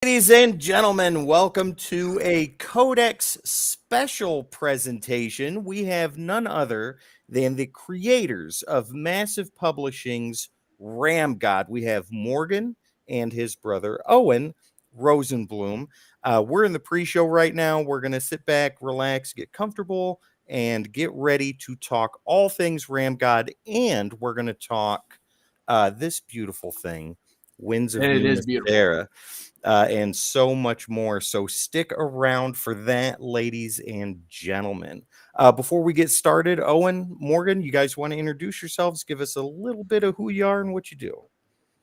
Ladies and gentlemen, welcome to a Codex special presentation. We have none other than the creators of Massive Publishing's RAMGOD. We have Morgan and his brother Owen Rosenblum. We're in the pre-show right now. We're going to sit back, relax, get comfortable, and get ready to talk all things RAMGOD. And we're going to talk this beautiful thing, Winds of Numa Sera. And so much more. So stick around for that, ladies and gentlemen. Before we get started, Owen, Morgan, you guys want to introduce yourselves? Give us a little bit of who you are and what you do.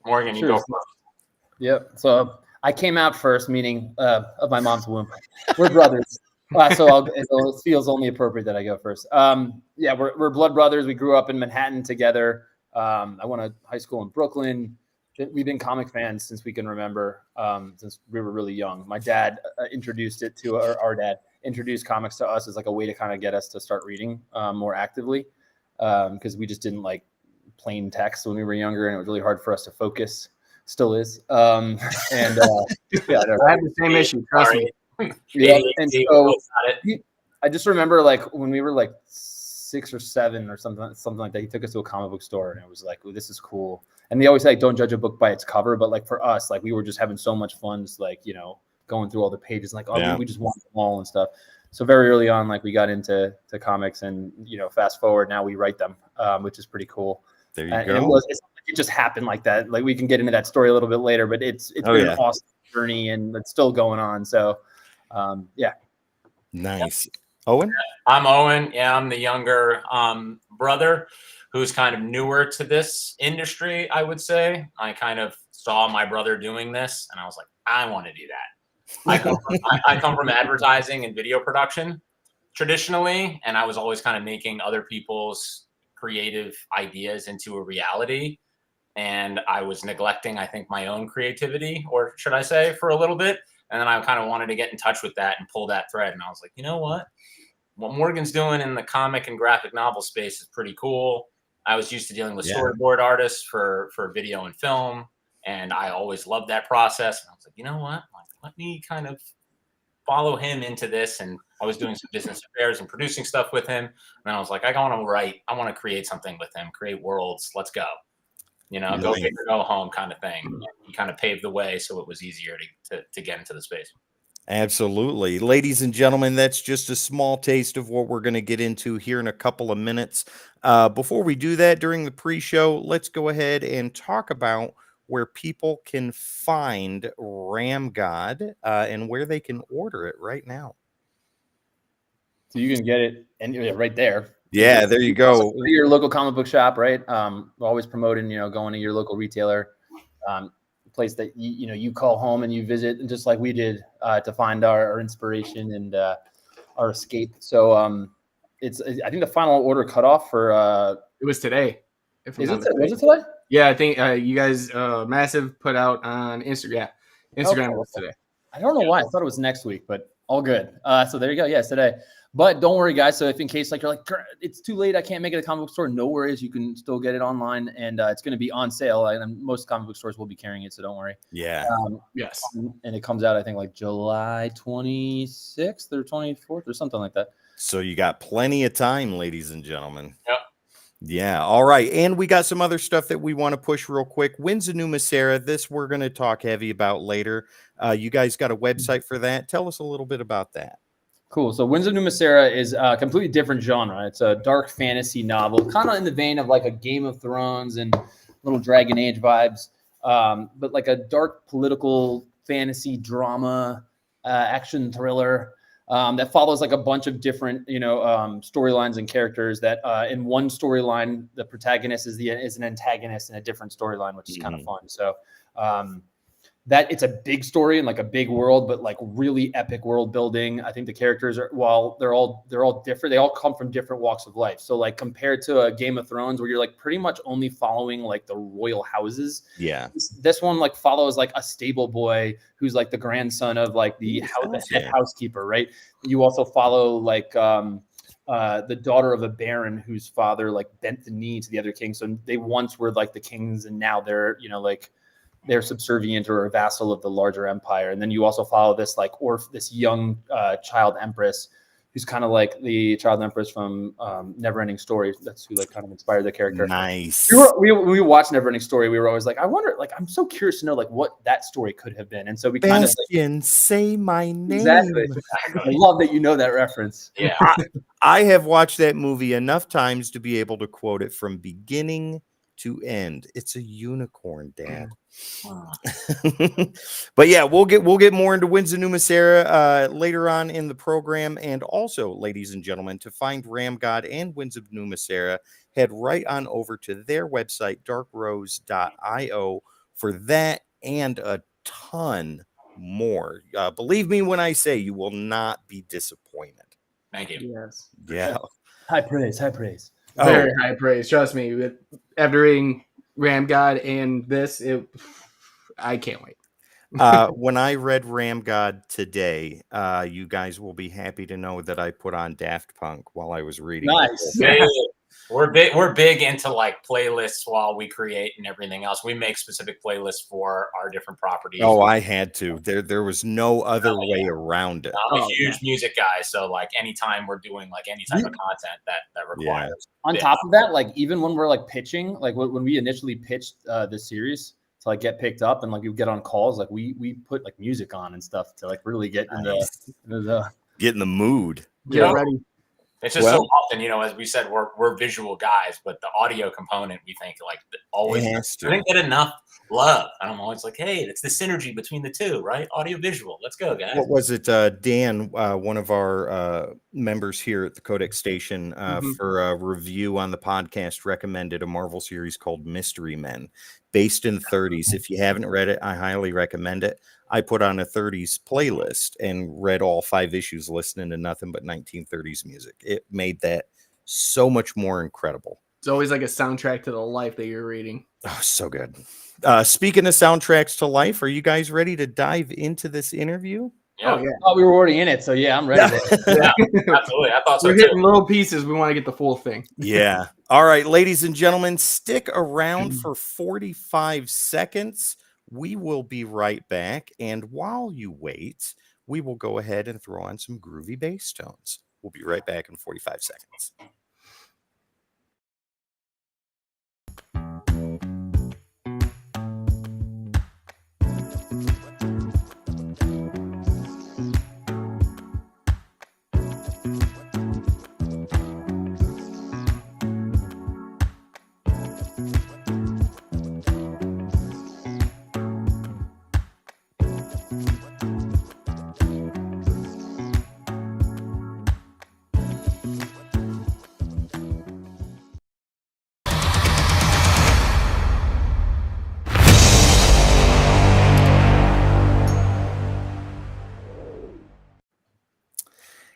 Morgan, you go first. Yep. So I came out first, meaning of my mom's womb. We're brothers. So it feels only appropriate that I go first. Yeah, we're blood brothers. We grew up in Manhattan together. I went to high school in Brooklyn. We've been comic fans since we can remember, since we were really young. My dad introduced it to our dad introduced comics to us as like a way to kind of get us to start reading more actively, because we just didn't like plain text when we were younger, and it was really hard for us to focus. Still is. Yeah, I have the same issue. Trust me. Yeah, and so I just remember like when we were like 6 or 7 or something like that. He took us to a comic book store, and it was like, "Oh, this is cool." And they always say, like, don't judge a book by its cover. But like for us, like we were just having so much fun, just like, going through all the pages, like, we just want them all and stuff. So very early on, like we got into comics, and fast forward, now we write them, which is pretty cool. There you go. And it just happened like that. Like we can get into that story a little bit later, but it's been an awesome journey, and it's still going on. So yeah. Nice. Owen? I'm Owen. Yeah, I'm the younger brother who's kind of newer to this industry, I would say. I kind of saw my brother doing this, and I was like, I want to do that. I come from advertising and video production traditionally, and I was always kind of making other people's creative ideas into a reality. And I was neglecting, I think, my own creativity, or should I say, for a little bit. And then I kind of wanted to get in touch with that and pull that thread. And I was like, you know what? What Morgan's doing in the comic and graphic novel space is pretty cool. I was used to dealing with storyboard artists for video and film, and I always loved that process. And I was like, you know what? Like, let me kind of follow him into this. And I was doing some business affairs and producing stuff with him. And then I was like, I want to write. I want to create something with him, create worlds. Let's go. Go big or go home kind of thing. He kind of paved the way, so it was easier to get into the space. Absolutely. Ladies and gentlemen, that's just a small taste of what we're going to get into here in a couple of minutes. Before we do that, during the pre-show, let's go ahead and talk about where people can find RAMGOD and where they can order it right now. So you can get it right there. Yeah, there you go. Your local comic book shop, right? Always promoting, going to your local retailer, place that you call home and you visit, and just like we did to find our inspiration and our escape. So I think the final order cutoff for it was today. Was it today? Yeah, I think you guys Massive put out on Instagram. Instagram was today. I don't know why I thought it was next week, but all good. So there you go. Yeah, it's today. But don't worry, guys. So if in case like you're like, it's too late, I can't make it to a comic book store, no worries. You can still get it online, and it's going to be on sale. And most comic book stores will be carrying it, so don't worry. Yeah. Yes. And it comes out, I think, like July 26th or 24th or something like that. So you got plenty of time, ladies and gentlemen. Yep. Yeah. All right. And we got some other stuff that we want to push real quick. Winds of Numa Sera. This we're going to talk heavy about later. You guys got a website for that. Tell us a little bit about that. Cool. So Winds of Numa Sera is a completely different genre. It's a dark fantasy novel, kind of in the vein of like a Game of Thrones and little Dragon Age vibes, but like a dark political fantasy drama, action thriller that follows like a bunch of different, storylines and characters that in one storyline, the protagonist is an antagonist in a different storyline, which is kind of fun. So that it's a big story and like a big world, but like really epic world building. I think the characters are, while they're all different, they all come from different walks of life. So like compared to a Game of Thrones where you're like pretty much only following like the royal houses. Yeah. This one like follows like a stable boy who's like the grandson of like the head housekeeper, right? You also follow like the daughter of a baron whose father like bent the knee to the other king. So they once were like the kings, and now they're like they're subservient or a vassal of the larger empire. And then you also follow this like this young child empress, who's kind of like the child empress from Neverending Story. That's who like kind of inspired the character. Nice. When we watched Neverending Story, we were always like, I wonder, like, I'm so curious to know like what that story could have been. And so we kind of Bastian, say my name. Exactly. I love that you know that reference. Yeah. I have watched that movie enough times to be able to quote it from beginning to end. It's a unicorn, Dad. But yeah, we'll get more into Winds of Numa Sera later on in the program. And also, ladies and gentlemen, to find RAMGOD and Winds of Numa Sera, head right on over to their website, darkrose.io, for that and a ton more. Believe me when I say you will not be disappointed. Thank you. Yes. Yeah. High praise, high praise. Very high praise. Trust me. After reading RAMGOD and this, I can't wait. When I read RAMGOD today, you guys will be happy to know that I put on Daft Punk while I was reading. Nice. Yeah. We're big into like playlists while we create and everything else. We make specific playlists for our different properties. Oh, I had to. There was no other way around it. I'm a huge music guy, so like anytime we're doing like any type of content that requires. On top of that, like even when we're like pitching, like when we initially pitched this series to like get picked up and like you get on calls, like we put like music on and stuff to like really get in the get in the mood. Get ready. It's just so often, you know, as we said, we're visual guys, but the audio component, we think like always didn't get enough love. And I'm always like, hey, it's the synergy between the two, right? Audio visual. Let's go, guys. What was it? Dan, one of our members here at the Codex Station, for a review on the podcast, recommended a Marvel series called Mystery Men, based in 30s. If you haven't read it, I highly recommend it. I put on a 30s playlist and read all 5 issues, listening to nothing but 1930s music. It made that so much more incredible. It's always like a soundtrack to the life that you're reading. Oh, so good. Speaking of soundtracks to life, are you guys ready to dive into this interview? Yeah. Oh, yeah. Oh, we were already in it, so yeah, I'm ready. Yeah, absolutely. I thought so We're too. hitting little pieces. We want to get the full thing. Yeah. All right, ladies and gentlemen, stick around for 45 seconds. We will be right back. And while you wait, we will go ahead and throw on some groovy bass tones. We'll be right back in 45 seconds.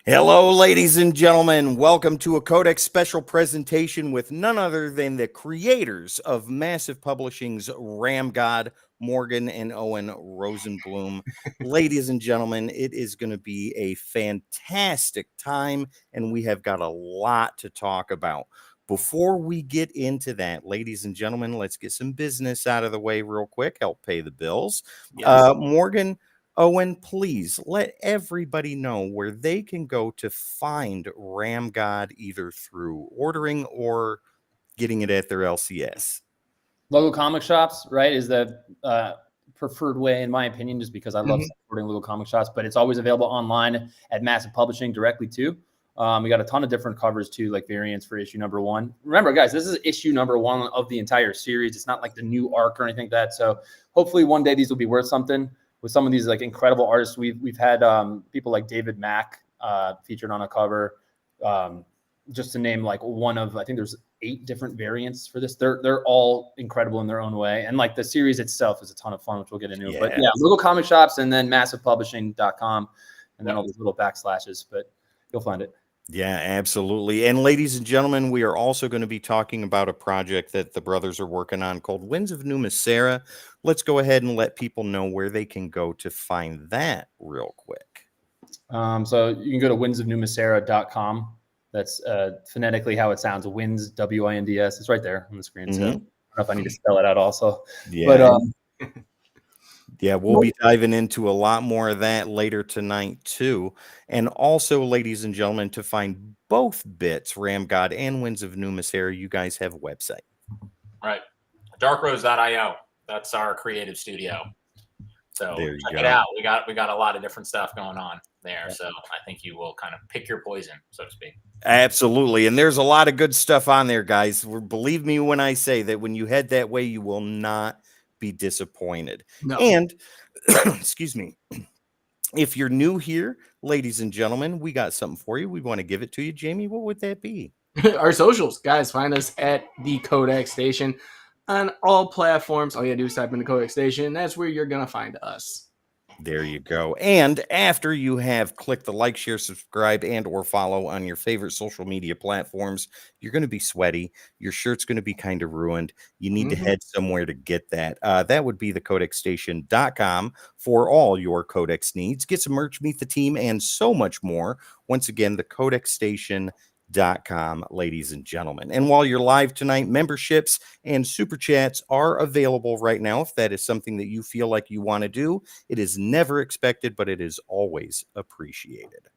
Hello, ladies and gentlemen. Welcome to a Codex special presentation with none other than the creators of Massive Publishing's RAMGOD, Morgan and Owen Rosenblum. Ladies and gentlemen, it is going to be a fantastic time, and we have got a lot to talk about. Before we get into that, ladies and gentlemen, let's get some business out of the way real quick, help pay the bills. Yes. Morgan, Owen, please let everybody know where they can go to find RAMGOD, either through ordering or getting it at their LCS. Logo comic shops, right, is the preferred way, in my opinion, just because I love supporting logo comic shops, but it's always available online at Massive Publishing directly too. We got a ton of different covers too, like variants for issue number 1. Remember, guys, this is issue number 1 of the entire series. It's not like the new arc or anything like that. So hopefully one day these will be worth something. With some of these like incredible artists, we've had people like David Mack featured on a cover. Just to name like one of, I think there's 8 different variants for this. They're all incredible in their own way, and like the series itself is a ton of fun, which we'll get into. Yeah. But yeah, little comic shops and then massivepublishing.com, and then all these little backslashes. But you'll find it. Yeah, absolutely. And ladies and gentlemen, we are also going to be talking about a project that the brothers are working on called Winds of Numa Sera. Let's go ahead and let people know where they can go to find that real quick. So you can go to windsofnumasera.com. That's phonetically how it sounds. Winds, WINDS. It's right there on the screen. So I don't know if I need to spell it out also. Yeah. But Yeah, we'll be diving into a lot more of that later tonight too. And also, ladies and gentlemen, to find both bits, RAMGOD and Winds of Numa Sera, you guys have a website. Right. Darkrose.io. That's our creative studio. So There you check go. it out. We got a lot of different stuff going on there. So I think you will kind of pick your poison, so to speak. Absolutely. And there's a lot of good stuff on there, guys. Believe me when I say that when you head that way, you will not be disappointed. No. And excuse me, if you're new here, ladies and gentlemen, we got something for you. We want to give it to you. Jamie, what would that be? Our socials, guys, find us at the Codex Station on all platforms. All you gotta do is type in the Codex Station. That's where you're gonna find us. There you go. And after you have clicked the like, share, subscribe, and or follow on your favorite social media platforms, you're going to be sweaty. Your shirt's going to be kind of ruined. You need to head somewhere to get that. That would be the codexstation.com for all your Codex needs. Get some merch, meet the team, and so much more. Once again, the codexstation.com, ladies and gentlemen. And while you're live tonight, memberships and super chats are available right now. If that is something that you feel like you want to do, it is never expected, but it is always appreciated.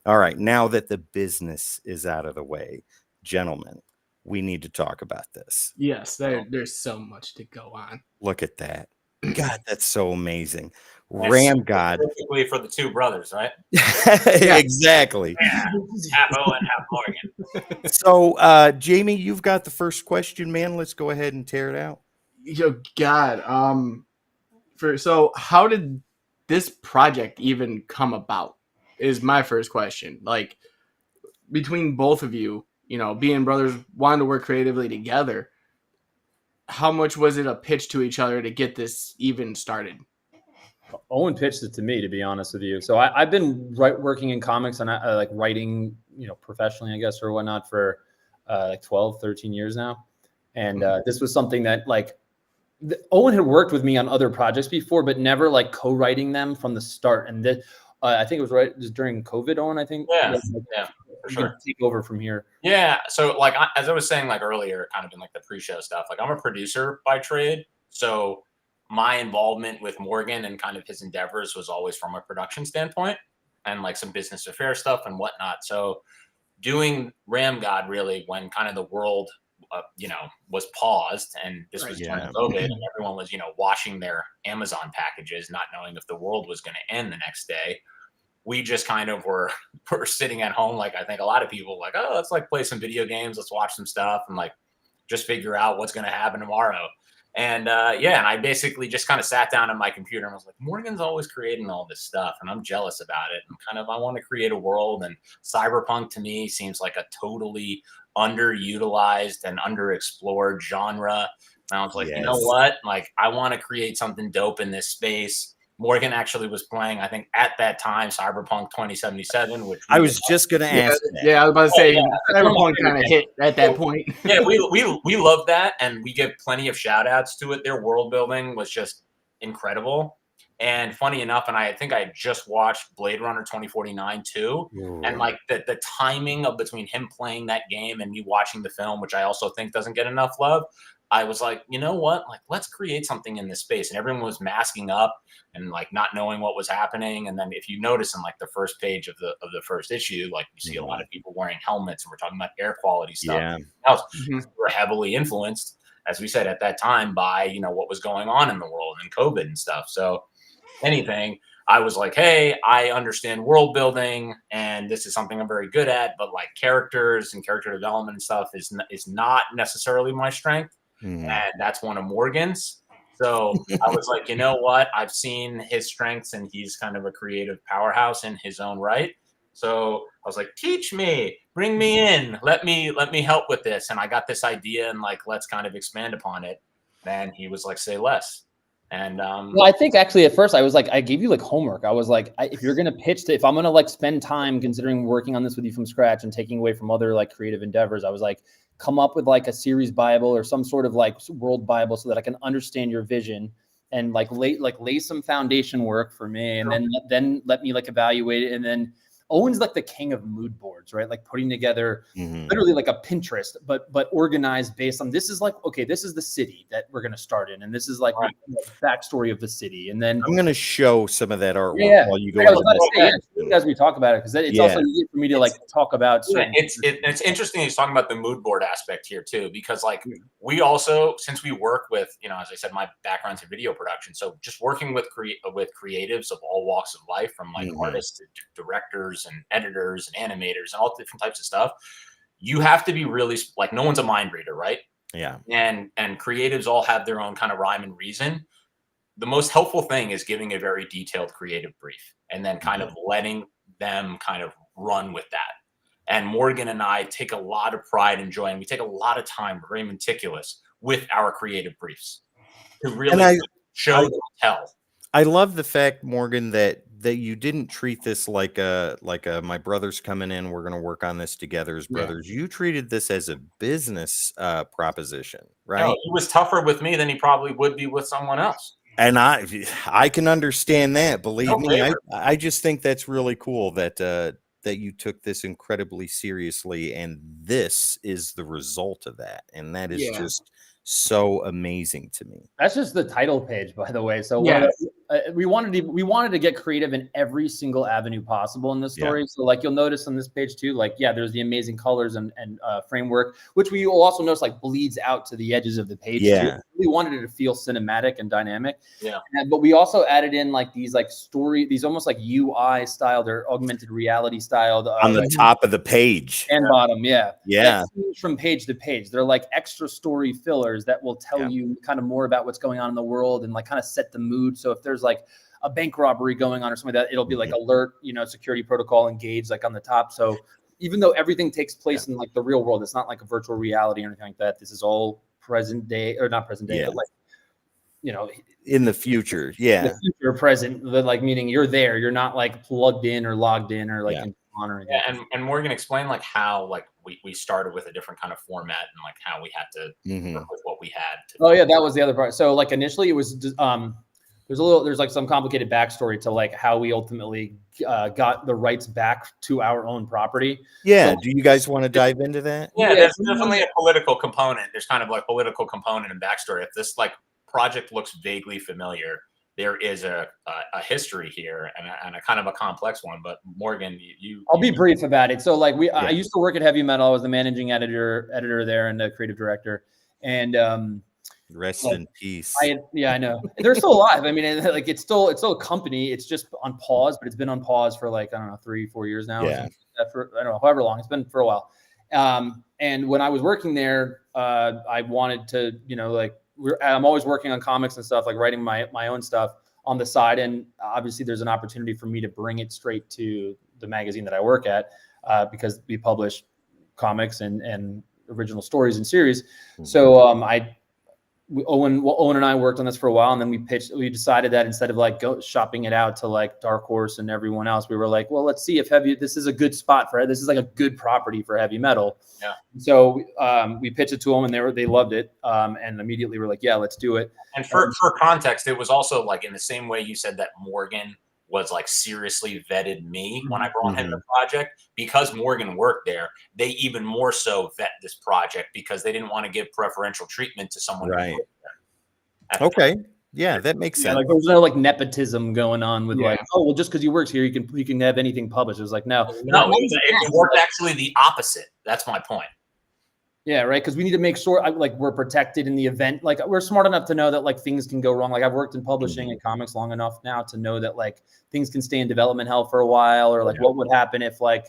All right, now that the business is out of the way, gentlemen, we need to talk about this. Yes, there's so much to go on. Look at that. God, that's so amazing. That's RAMGOD. Specifically for the two brothers, right? Exactly. Yeah. Half Owen, half Morgan. So, Jamie, you've got the first question, man. Let's go ahead and tear it out. Yo, God, so how did this project even come about? Is my first question. Like, between both of you, you know, being brothers, wanting to work creatively together, how much was it a pitch to each other to get this even started? Owen pitched it to me, to be honest with you. So I've been working in comics and like writing, you know, professionally, I guess, or whatnot for like 12, 13 years now. And this was something that like Owen had worked with me on other projects before, but never like co-writing them from the start. And I think it was just during COVID, Owen, I think. Yeah, for sure. Take over from here. Yeah. So like, as I was saying, like earlier, kind of in like the pre-show stuff, like I'm a producer by trade. So my involvement with Morgan and kind of his endeavors was always from a production standpoint and like some business affairs stuff and whatnot. So doing RAMGOD really when kind of the world, you know, was paused and this was during COVID and everyone was, you know, washing their Amazon packages, not knowing if the world was going to end the next day. We just kind of were sitting at home. Like, I think a lot of people like, oh, let's like play some video games. Let's watch some stuff and like just figure out what's going to happen tomorrow. And and I basically just kind of sat down on my computer and was like, Morgan's always creating all this stuff and I'm jealous about it. And kind of, I want to create a world, and cyberpunk to me seems like a totally underutilized and underexplored genre. And I was like, you know what? Like, I want to create something dope in this space. Morgan actually was playing, I think, at that time, Cyberpunk 2077, which I was just going to ask. Yeah, I was about to say, Cyberpunk kind of hit at that point. Yeah, we love that, and we give plenty of shout outs to it. Their world building was just incredible. And funny enough, and I think I just watched Blade Runner 2049 too. Ooh. And like the timing of between him playing that game and me watching the film, which I also think doesn't get enough love, I was like, you know what? Like, let's create something in this space. And everyone was masking up and like not knowing what was happening. And then if you notice in like the first page of the first issue, like you see a lot of people wearing helmets, and we're talking about air quality stuff. Yeah. We're heavily influenced, as we said at that time, by, you know, what was going on in the world and COVID and stuff. So anything, I was like, hey, I understand world building and this is something I'm very good at, but like characters and character development and stuff is not necessarily my strength. And that's one of Morgan's. So I was like, you know what? I've seen his strengths and he's kind of a creative powerhouse in his own right. So I was like, teach me, bring me in, let me help with this. And I got this idea and like, let's kind of expand upon it. Then he was like, say less. And well, I think actually at first I was like, I gave you like homework. I was like, if you're going to pitch if I'm going to like spend time considering working on this with you from scratch and taking away from other like creative endeavors, I was like, come up with like a series Bible or some sort of like world Bible so that I can understand your vision and like lay some foundation work for me. And then let me like evaluate it. And then Owen's like the king of mood boards, right? Like putting together Mhm. literally like a Pinterest, but organized based on this is like, okay, this is the city that we're gonna start in, and this is like Right. the backstory of the city, and then I'm gonna show some of that artwork yeah, while you go I was into about to say, this. yeah, as we talk about it, because it's also easy for me to like talk about Yeah, certain. it's interesting he's talking about the mood board aspect here too, because like Yeah. we also, since we work with, as I said, my background's in video production, so just working with creatives of all walks of life, from like Mhm. artists to directors and editors and animators and all different types of stuff. You have to be really like, no one's a mind reader, right? Yeah. And creatives all have their own kind of rhyme and reason. The most helpful thing is giving a very detailed creative brief and then kind of letting them kind of run with that. And Morgan and I take a lot of pride and joy, and we take a lot of time, we're very meticulous with our creative briefs to really show and tell. I love the fact, Morgan, that you didn't treat this like a my brother's coming in, we're gonna work on this together as brothers. You treated this as a business proposition, right? No, he was tougher with me than he probably would be with someone else. And I can understand that. Believe No me, favor. I just think that's really cool that that you took this incredibly seriously, and this is the result of that, and that is Yeah. just so amazing to me. That's just the title page, by the way. So Yeah. we wanted to get creative in every single avenue possible in this story. So like you'll notice on this page too, like there's the amazing colors and framework, which we will also notice like bleeds out to the edges of the page. Yeah. Too. We wanted it to feel cinematic and dynamic. Yeah. But we also added in like these like these almost like UI style, they're augmented reality style On the top of the page and bottom, yeah. That change from page to page. They're like extra story fillers that will tell you kind of more about what's going on in the world and like kind of set the mood. So if there's like a bank robbery going on or something like that, it'll be like alert, security protocol engaged like on the top. So even though everything takes place in like the real world, it's not like a virtual reality or anything like that. This is all present day, or not present day, but like in the future, the future present, like meaning you're there, you're not like plugged in or logged in or like on or anything. Yeah, and Morgan explained like how like we started with a different kind of format and like how we had to work with what we had. Oh yeah, that was the other part. So like initially it was there's like some complicated backstory to like how we ultimately got the rights back to our own property. Yeah. So, do you guys want to dive into that? Yeah, there's definitely a political component. There's kind of like political component and backstory. If this like project looks vaguely familiar, there is a history here and a kind of a complex one. But Morgan, I'll be brief about it. So like I used to work at Heavy Metal. I was the managing editor there and the creative director. And rest in peace. I know they're still alive. I mean, like it's still a company. It's just on pause, but it's been on pause for like, I don't know, 3-4 years now. Yeah. For I don't know, however long it's been for a while. And when I was working there, I wanted to, I'm always working on comics and stuff, like writing my own stuff on the side. And obviously there's an opportunity for me to bring it straight to the magazine that I work at, because we publish comics and original stories and series. So Owen and I worked on this for a while, and then we decided that instead of like shopping it out to like Dark Horse and everyone else, we were like, well, let's see if this is a good spot for it. This is like a good property for Heavy Metal. Yeah. So we pitched it to them, and they loved it. And immediately we're like, yeah, let's do it. And for context, it was also like in the same way you said that Morgan was like seriously vetted me when I brought him the project, because Morgan worked there. They even more so vet this project because they didn't want to give preferential treatment to someone. Right. Okay. Yeah, that makes sense. Like there's no like nepotism going on with like, oh well, just because he works here, you can have anything published. It was like no, it worked actually the opposite. That's my point. Yeah, right. Because we need to make sure like we're protected in the event. Like we're smart enough to know that like things can go wrong. Like I've worked in publishing and comics long enough now to know that like things can stay in development hell for a while, or like what would happen if like,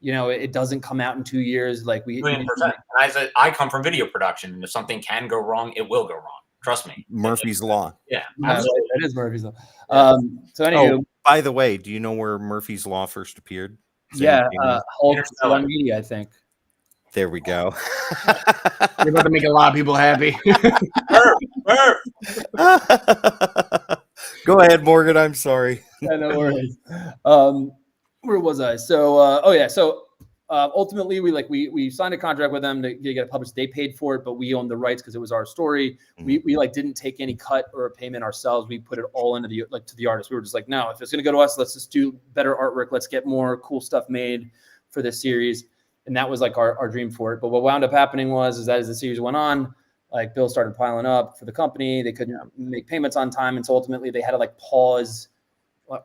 it doesn't come out in 2 years. Like we. 100%. And I come from video production, and if something can go wrong, it will go wrong. Trust me. Murphy's Law. Yeah, absolutely. That is Murphy's Law. So anyway. By the way, do you know where Murphy's Law first appeared? Hulk Media, I think. There we go. You're about to make a lot of people happy. Go ahead, Morgan. I'm sorry. Yeah, no worries. Where was I? So, so ultimately we signed a contract with them to get it published. They paid for it, but we owned the rights because it was our story. We like didn't take any cut or a payment ourselves. We put it all into to the artist. We were just like, no, if it's going to go to us, let's just do better artwork. Let's get more cool stuff made for this series. And that was like our dream for it. But what wound up happening was that as the series went on, like bills started piling up for the company. They couldn't make payments on time. And so ultimately they had to like pause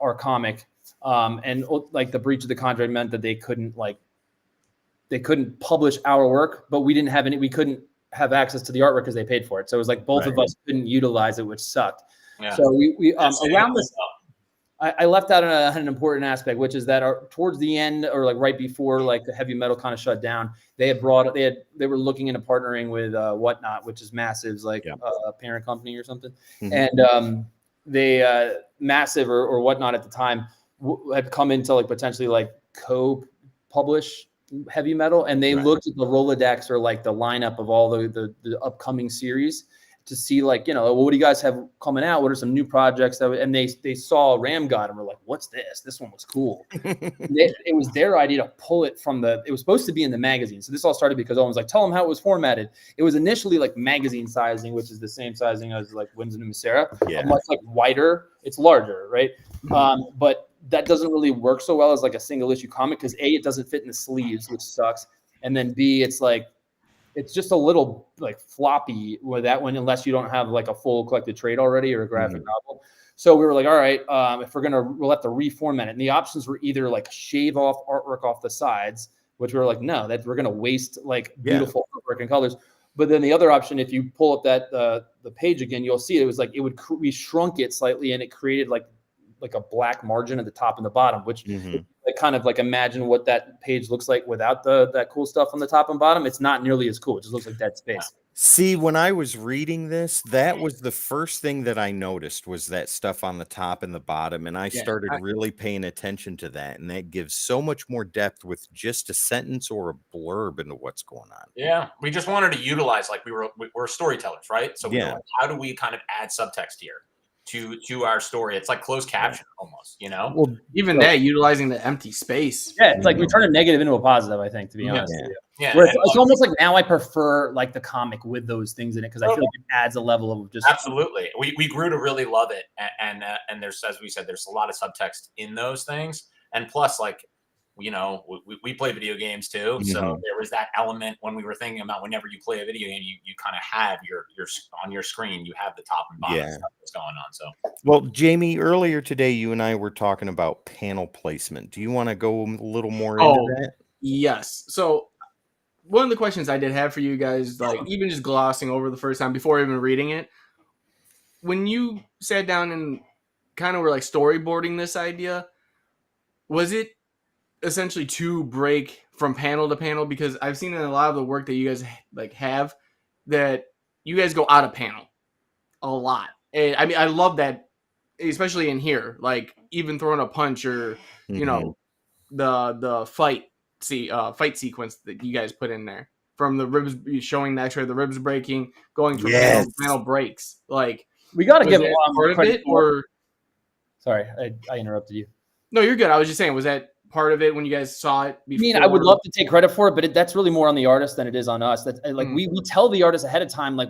our comic. And like the breach of the contract meant that they couldn't publish our work, but we couldn't have access to the artwork because they paid for it. So it was like both of us couldn't utilize it, which sucked. Yeah. So we around this, I left out an important aspect, which is that towards the end or like right before like the heavy metal kind of shut down, they were looking into partnering with Whatnot, which is Massive's like a parent company or something. And they Massive or Whatnot at the time had come into like potentially like co-publish heavy metal, and they looked at the Rolodex or like the lineup of all the upcoming series to see like, what do you guys have coming out? What are some new projects and they saw RAMGOD and were like, what's this? This one was cool. It was their idea to pull it from it was supposed to be in the magazine. So this all started because Owen was like, tell them how it was formatted. It was initially like magazine sizing, which is the same sizing as like Winds of Numa Sera, much like wider. It's larger, right? But that doesn't really work so well as like a single issue comic because A, it doesn't fit in the sleeves, which sucks. And then B, it's just a little like floppy with that one, unless you don't have like a full collected trade already or a graphic novel. So we were like, all right, if we'll have to reformat it. And the options were either like shave off artwork off the sides, which we were like, no, that we're going to waste like beautiful artwork and colors. But then the other option, if you pull up that the page again, you'll see it was like we shrunk it slightly and it created like a black margin at the top and the bottom, which like kind of like imagine what that page looks like without that cool stuff on the top and bottom. It's not nearly as cool. It just looks like dead space. See, when I was reading this, that was the first thing that I noticed was that stuff on the top and the bottom. And I started really paying attention to that. And that gives so much more depth with just a sentence or a blurb into what's going on. Yeah. We just wanted to utilize, like we're storytellers, right? So we were like, how do we kind of add subtext here to our story? It's like closed caption almost, Well, even that, utilizing the empty space. Yeah, it's like we turn a negative into a positive, I think, to be honest. Yeah. It's almost like now I prefer like the comic with those things in it because I feel like it adds a level of just absolutely. We grew to really love it, and there's, as we said, there's a lot of subtext in those things, and plus like we play video games too, so there was that element when we were thinking about whenever you play a video game, you kind of have your on your screen, you have the top and bottom stuff that's going on. So, well, Jamie, earlier today, you and I were talking about panel placement. Do you want to go a little more into that? Yes. So one of the questions I did have for you guys, like even just glossing over the first time before even reading it, when you sat down and kind of were like storyboarding this idea, was it essentially to break from panel to panel? Because I've seen in a lot of the work that you guys like have that you guys go out of panel a lot. And I mean, I love that, especially in here, like even throwing a punch or, the fight sequence that you guys put in there, from the ribs, showing the x-ray, the ribs breaking, going from panel breaks. Like, we got to give part of it, or sorry, I interrupted you. No, you're good. I was just saying, was that part of it when you guys saw it before? I mean, I would love to take credit for it, but that's really more on the artist than it is on us. That's like we tell the artist ahead of time, like,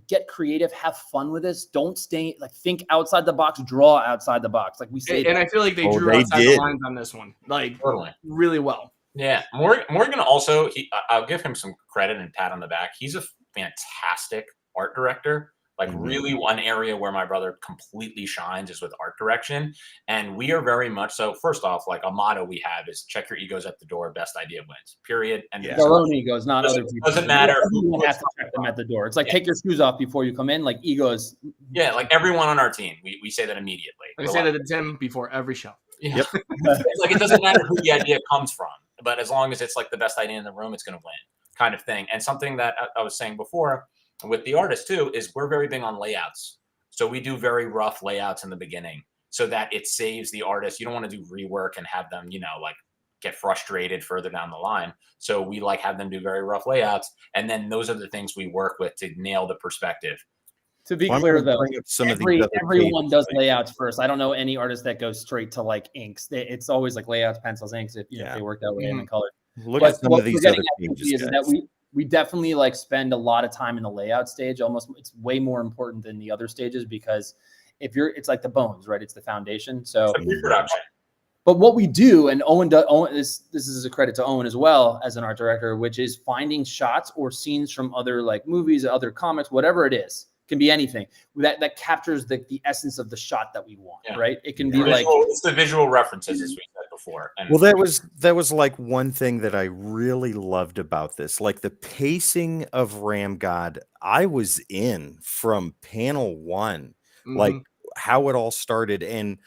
get creative, have fun with this. Don't stay like think outside the box, draw outside the box. Like we say, and I feel like they drew outside the lines on this one, like really well. Yeah, Morgan also, I'll give him some credit and pat on the back. He's a fantastic art director. Like really one area where my brother completely shines is with art direction. And we are very much so, first off, like a motto we have is check your egos at the door, best idea wins, period. And our own egos, not other people. Doesn't matter. Everyone has to check them at the door. It's like take your shoes off before you come in, like egos. Yeah, like everyone on our team, we say that immediately. I say that to Tim before every show. Yeah. Yep. Like it doesn't matter who the idea comes from, but as long as it's like the best idea in the room, it's going to win kind of thing. And something that I was saying before, with the artist too, is we're very big on layouts. So we do very rough layouts in the beginning so that it saves the artist. You don't want to do rework and have them, like get frustrated further down the line. So we like have them do very rough layouts. And then those are the things we work with to nail the perspective. To be clear though, everyone does layouts first. I don't know any artist that goes straight to like inks. It's always like layouts, pencils, inks, if they work that way in color. Look But at some what of we're these getting other at changes, is guys. that we definitely like spend a lot of time in the layout stage. Almost, it's way more important than the other stages because it's like the bones, right? It's the foundation. So The pre-production. but what we do, and Owen, this is a credit to Owen as well as an art director, which is finding shots or scenes from other like movies, other comics, whatever it is, can be anything that captures the essence of the shot that we want, right? It can be like it's the visual references, as we said before. And well, that was like one thing that I really loved about this, like the pacing of RAMGOD. I was in from panel one, like how it all started, and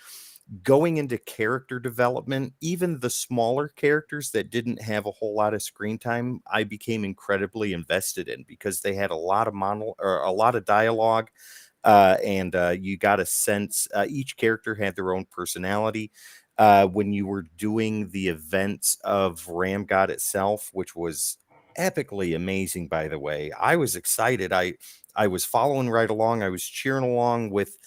going into character development, even the smaller characters that didn't have a whole lot of screen time, I became incredibly invested in because they had a lot of a lot of dialogue, and you got a sense. Each character had their own personality. When you were doing the events of RAMGOD itself, which was epically amazing, by the way, I was excited. I was following right along. I was cheering along with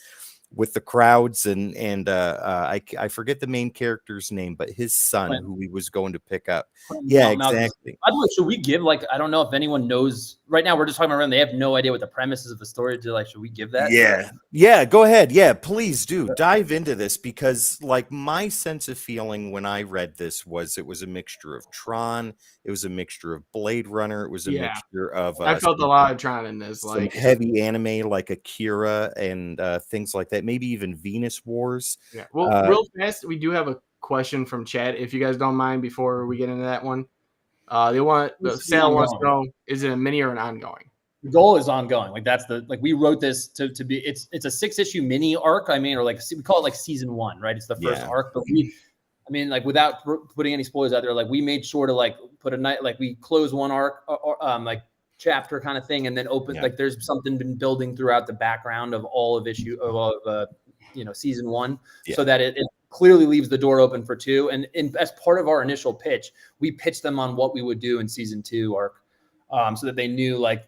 the crowds, and I forget the main character's name, but his son, Clint. who he was going to pick up. Clint, Yeah, Malcolm. exactly. By the way, should we give like, I don't know if anyone knows right now, we're just talking about they have no idea what the premises of the story is. Like, should we give that? Yeah, go ahead. Yeah, please do dive into this, because like my sense of feeling when I read this was it was a mixture of Tron, it was a mixture of Blade Runner, it was a mixture of I felt a lot of Tron in this, some like heavy anime like Akira and things like that, maybe even Venus Wars. yeah. Well, real fast, we do have a question from chat, if you guys don't mind, before we get into that one. Sal wants to know, is it a mini or an ongoing? The goal is ongoing. Like that's we wrote this to be, it's a 6-issue mini arc. I mean, or like we call it like season 1, right? It's the first arc, but like without putting any spoilers out there, like we made sure to like put a night, like we close one arc, like chapter kind of thing, and then open, like there's something been building throughout the background of all of season 1, so that it clearly leaves the door open for 2. And as part of our initial pitch, we pitched them on what we would do in season 2 arc, so that they knew like,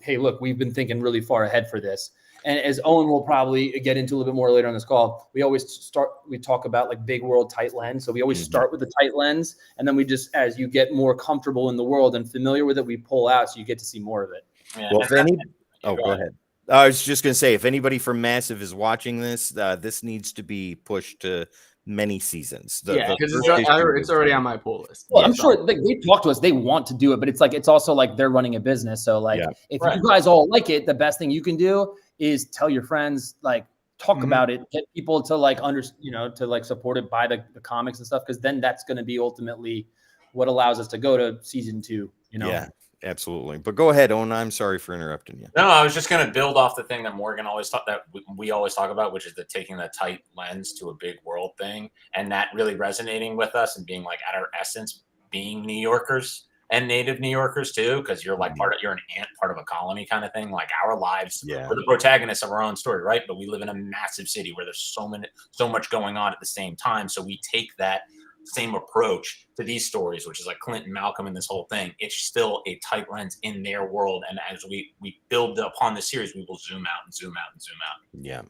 hey, look, we've been thinking really far ahead for this. And as Owen will probably get into a little bit more later on this call, we talk about like big world, tight lens. So we always start with the tight lens, and then we just, as you get more comfortable in the world and familiar with it, we pull out so you get to see more of it. Yeah, well, go ahead. I was just going to say, if anybody from Massive is watching this, this needs to be pushed to many seasons. Because it's already on my pull list. Well, I'm sure they talk to us. They want to do it, but it's also like they're running a business. So like, if you guys all like it, the best thing you can do is tell your friends, like talk about it, get people to like to like support it, buy the comics and stuff, because then that's going to be ultimately what allows us to go to season 2. Yeah, absolutely. But go ahead, Owen. I'm sorry for interrupting you. No, I was just going to build off the thing that Morgan always thought, that we always talk about, which is the taking the tight lens to a big world thing, and that really resonating with us and being like at our essence, being New Yorkers and native New Yorkers too, because you're like you're an ant, part of a colony kind of thing. Like our lives, we're the protagonists of our own story, right? But we live in a massive city where there's so much going on at the same time. So we take that same approach to these stories, which is like Clint and Malcolm and this whole thing. It's still a tight lens in their world, and as we build upon the series, we will zoom out and zoom out and zoom out. Yeah,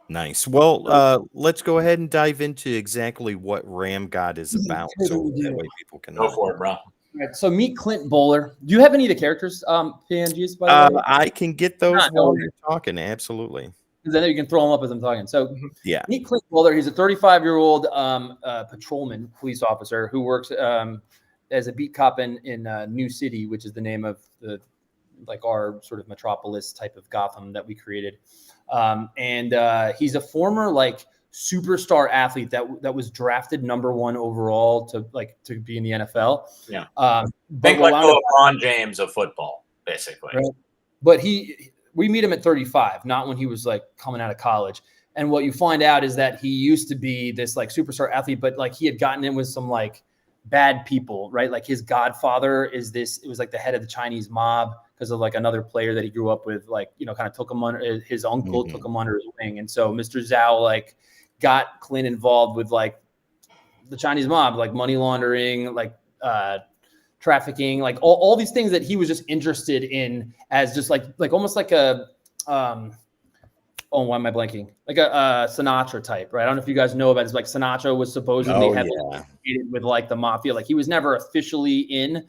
nice. Well, let's go ahead and dive into exactly what RAMGOD is about, so that way people can go for it, bro. Right, so meet Clint Bowler. Do you have any of the characters, PNGs? By the way, I can get those while you're talking. Absolutely. Because then you can throw them up as I'm talking. So meet Clint Bowler. He's a 35-year-old patrolman, police officer who works as a beat cop in New City, which is the name of our sort of metropolis type of Gotham that we created. And he's a former superstar athlete that was drafted #1 overall to be in the NFL. Yeah. Think like LeBron James of football, basically. Right? But we meet him at 35, not when he was coming out of college. And what you find out is that he used to be this superstar athlete, but he had gotten in with some bad people, right? Like his godfather it was the head of the Chinese mob because of another player that he grew up with, kind of took him under his uncle, took him under his wing. And so Mr. Zhao got Clint involved with the Chinese mob, money laundering, trafficking, all these things that he was just interested in as just almost like a Oh, why am I blanking? Like a Sinatra type, right? I don't know if you guys know about it. It's like Sinatra was supposedly with like the mafia. Like he was never officially in,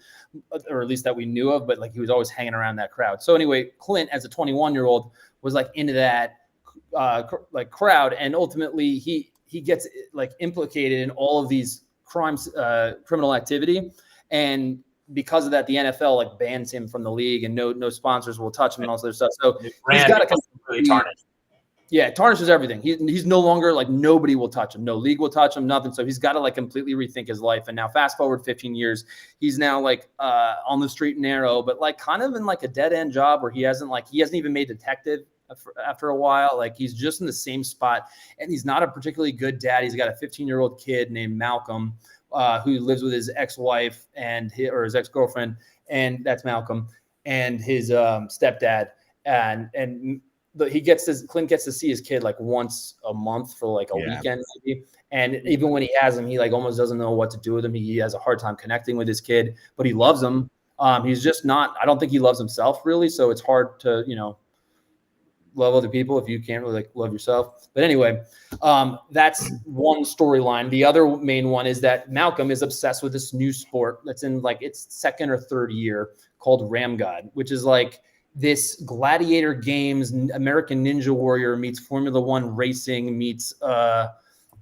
or at least that we knew of, but like he was always hanging around that crowd. So anyway, Clint, as a 21-year-old, was like into that like crowd, and ultimately he gets like implicated in all of these crimes, criminal activity, and because of that, the NFL like bans him from the league, and no sponsors will touch him and all this other stuff. So he's got to completely tarnish. Yeah, it tarnishes everything. He's no longer like, nobody will touch him. No league will touch him, nothing. So he's got to like completely rethink his life. And now fast forward 15 years, he's now like on the straight and narrow, but like kind of in like a dead end job where he hasn't even made detective after a while. Like he's just in the same spot, and he's not a particularly good dad. He's got a 15-year-old kid named Malcolm who lives with his ex-wife or his ex-girlfriend, and that's Malcolm, and his stepdad, and Clint gets to see his kid like once a month for like a weekend maybe. And even when he has him, he like almost doesn't know what to do with him. He has a hard time connecting with his kid, but he loves him. He's just not, I don't think he loves himself really. So it's hard to, love other people if you can't really like love yourself. But anyway, that's one storyline. The other main one is that Malcolm is obsessed with this new sport that's in like its second or third year called RAMGOD, which is like this gladiator games, American Ninja Warrior meets Formula One racing meets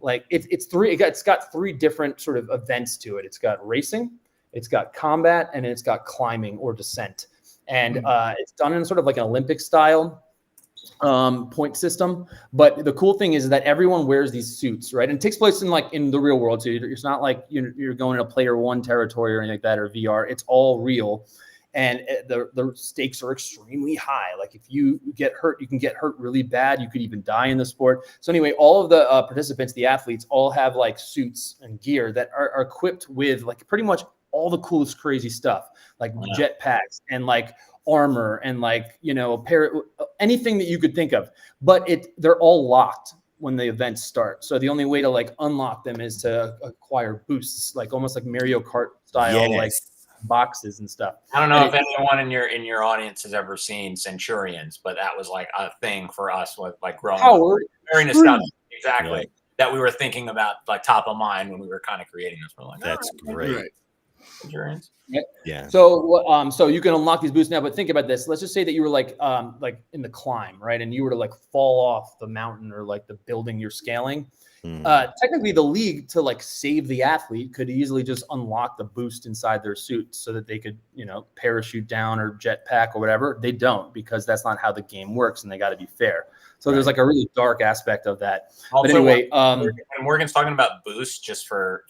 it's got three different sort of events to it. It's got racing, it's got combat, and it's got climbing or descent. And it's done in sort of like an Olympic style point system. But the cool thing is that everyone wears these suits, right? And it takes place in the real world. So it's not like you're going to player one territory or anything like that, or VR. It's all real. And the stakes are extremely high. Like if you get hurt, you can get hurt really bad. You could even die in the sport. So anyway, all of the participants, the athletes, all have like suits and gear that are equipped with like pretty much all the coolest, crazy stuff, like jetpacks and like armor and like, anything that you could think of. But they're all locked when the events start. So the only way to like unlock them is to acquire boosts, like almost like Mario Kart style, like boxes and stuff. I don't know if anyone in your audience has ever seen Centurions, but that was like a thing for us with like growing up. Very nostalgic. Exactly. Right. That we were thinking about like top of mind when we were kind of creating this. We're like, that's great. Right. Centurions. Yeah. So you can unlock these boosts now, but think about this. Let's just say that you were like in the climb, right? And you were to like fall off the mountain or like the building you're scaling. Technically the league, to like save the athlete, could easily just unlock the boost inside their suit so that they could, parachute down or jetpack or whatever. They don't, because that's not how the game works, and they got to be fair. So there's like a really dark aspect of that. Also, but anyway, when Morgan's talking about boost, just for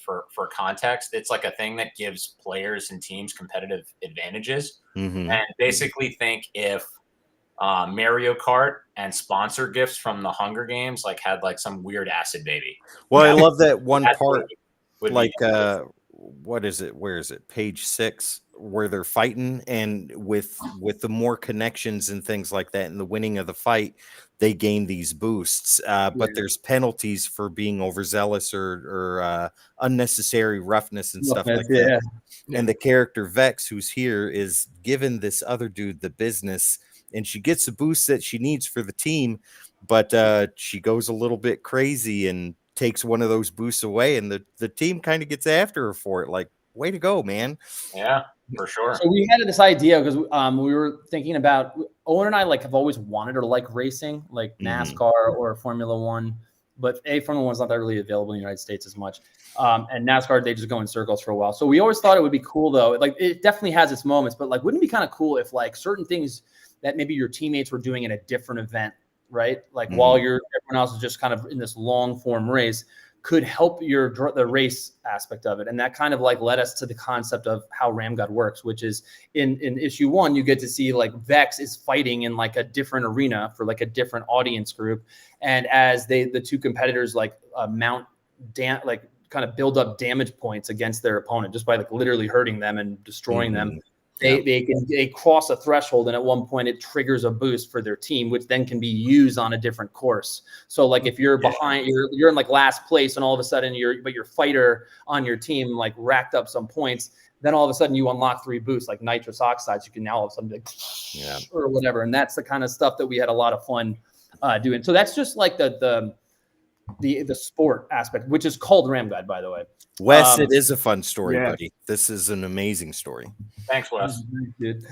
context, it's like a thing that gives players and teams competitive advantages. And basically think if Mario Kart and sponsor gifts from the Hunger Games like had like some weird acid baby. Well, I love that one part, like what is it? Where is it? Page 6, where they're fighting, and with the more connections and things like that, and the winning of the fight, they gain these boosts. But there's penalties for being overzealous or unnecessary roughness and stuff like that. And the character Vex, who's here, is giving this other dude the business. And she gets the boost that she needs for the team, but she goes a little bit crazy and takes one of those boosts away, and the team kind of gets after her for it. Like, way to go, man. Yeah, for sure. So we had this idea because we were thinking about, Owen and I like have always wanted to like racing, like NASCAR or Formula One, but Formula One's not that really available in the United States as much. And NASCAR, they just go in circles for a while. So we always thought it would be cool though. Like it definitely has its moments, but like, wouldn't it be kind of cool if like certain things that maybe your teammates were doing in a different event, right? Like while everyone else is just kind of in this long form race, could help the race aspect of it. And that kind of like led us to the concept of how RAMGOD works, which is in issue 1, you get to see like Vex is fighting in like a different arena for like a different audience group. And as the two competitors like kind of build up damage points against their opponent just by like literally hurting them and destroying them. They cross a threshold, and at one point it triggers a boost for their team, which then can be used on a different course. So like if you're behind, you're in like last place, and all of a sudden your fighter on your team like racked up some points, then all of a sudden you unlock 3 boosts like nitrous oxides. You can now have something or whatever. And that's the kind of stuff that we had a lot of fun doing. So that's just like the sport aspect, which is called RAMGOD, by the way. Wes, it is a fun story, yeah. buddy. This is an amazing story. Thanks, Wes. Dude.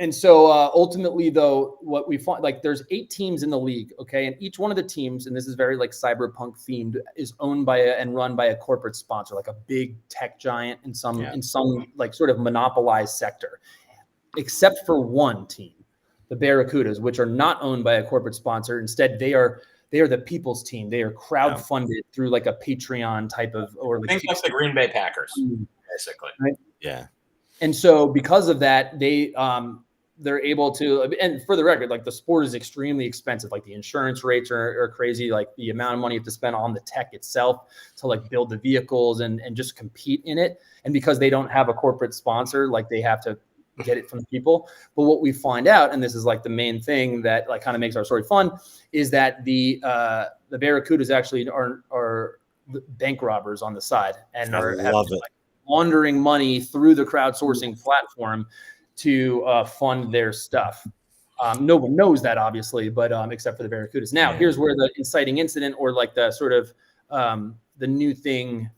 And so ultimately, though, what we find, like, there's 8 teams in the league, okay, and each one of the teams, and this is very like cyberpunk themed, is owned by and run by a corporate sponsor, like a big tech giant in some like sort of monopolized sector, except for one team, the Barracudas, which are not owned by a corporate sponsor. Instead, they are the people's team. They are crowdfunded through like a Patreon type of, or like, Think like the Green Bay Packers, basically. Right? Yeah. And so because of that, they're able to, and for the record, like, the sport is extremely expensive. Like, the insurance rates are crazy. Like, the amount of money you have to spend on the tech itself to like build the vehicles and just compete in it. And because they don't have a corporate sponsor, like, they have to get it from people. But what we find out, and this is like the main thing that like kind of makes our story fun, is that the Barracudas actually are bank robbers on the side, and I love it. like, laundering money through the crowdsourcing platform to fund their stuff. No one knows that, obviously, but except for the Barracudas. Now, here's where the inciting incident, or like the sort of the new thing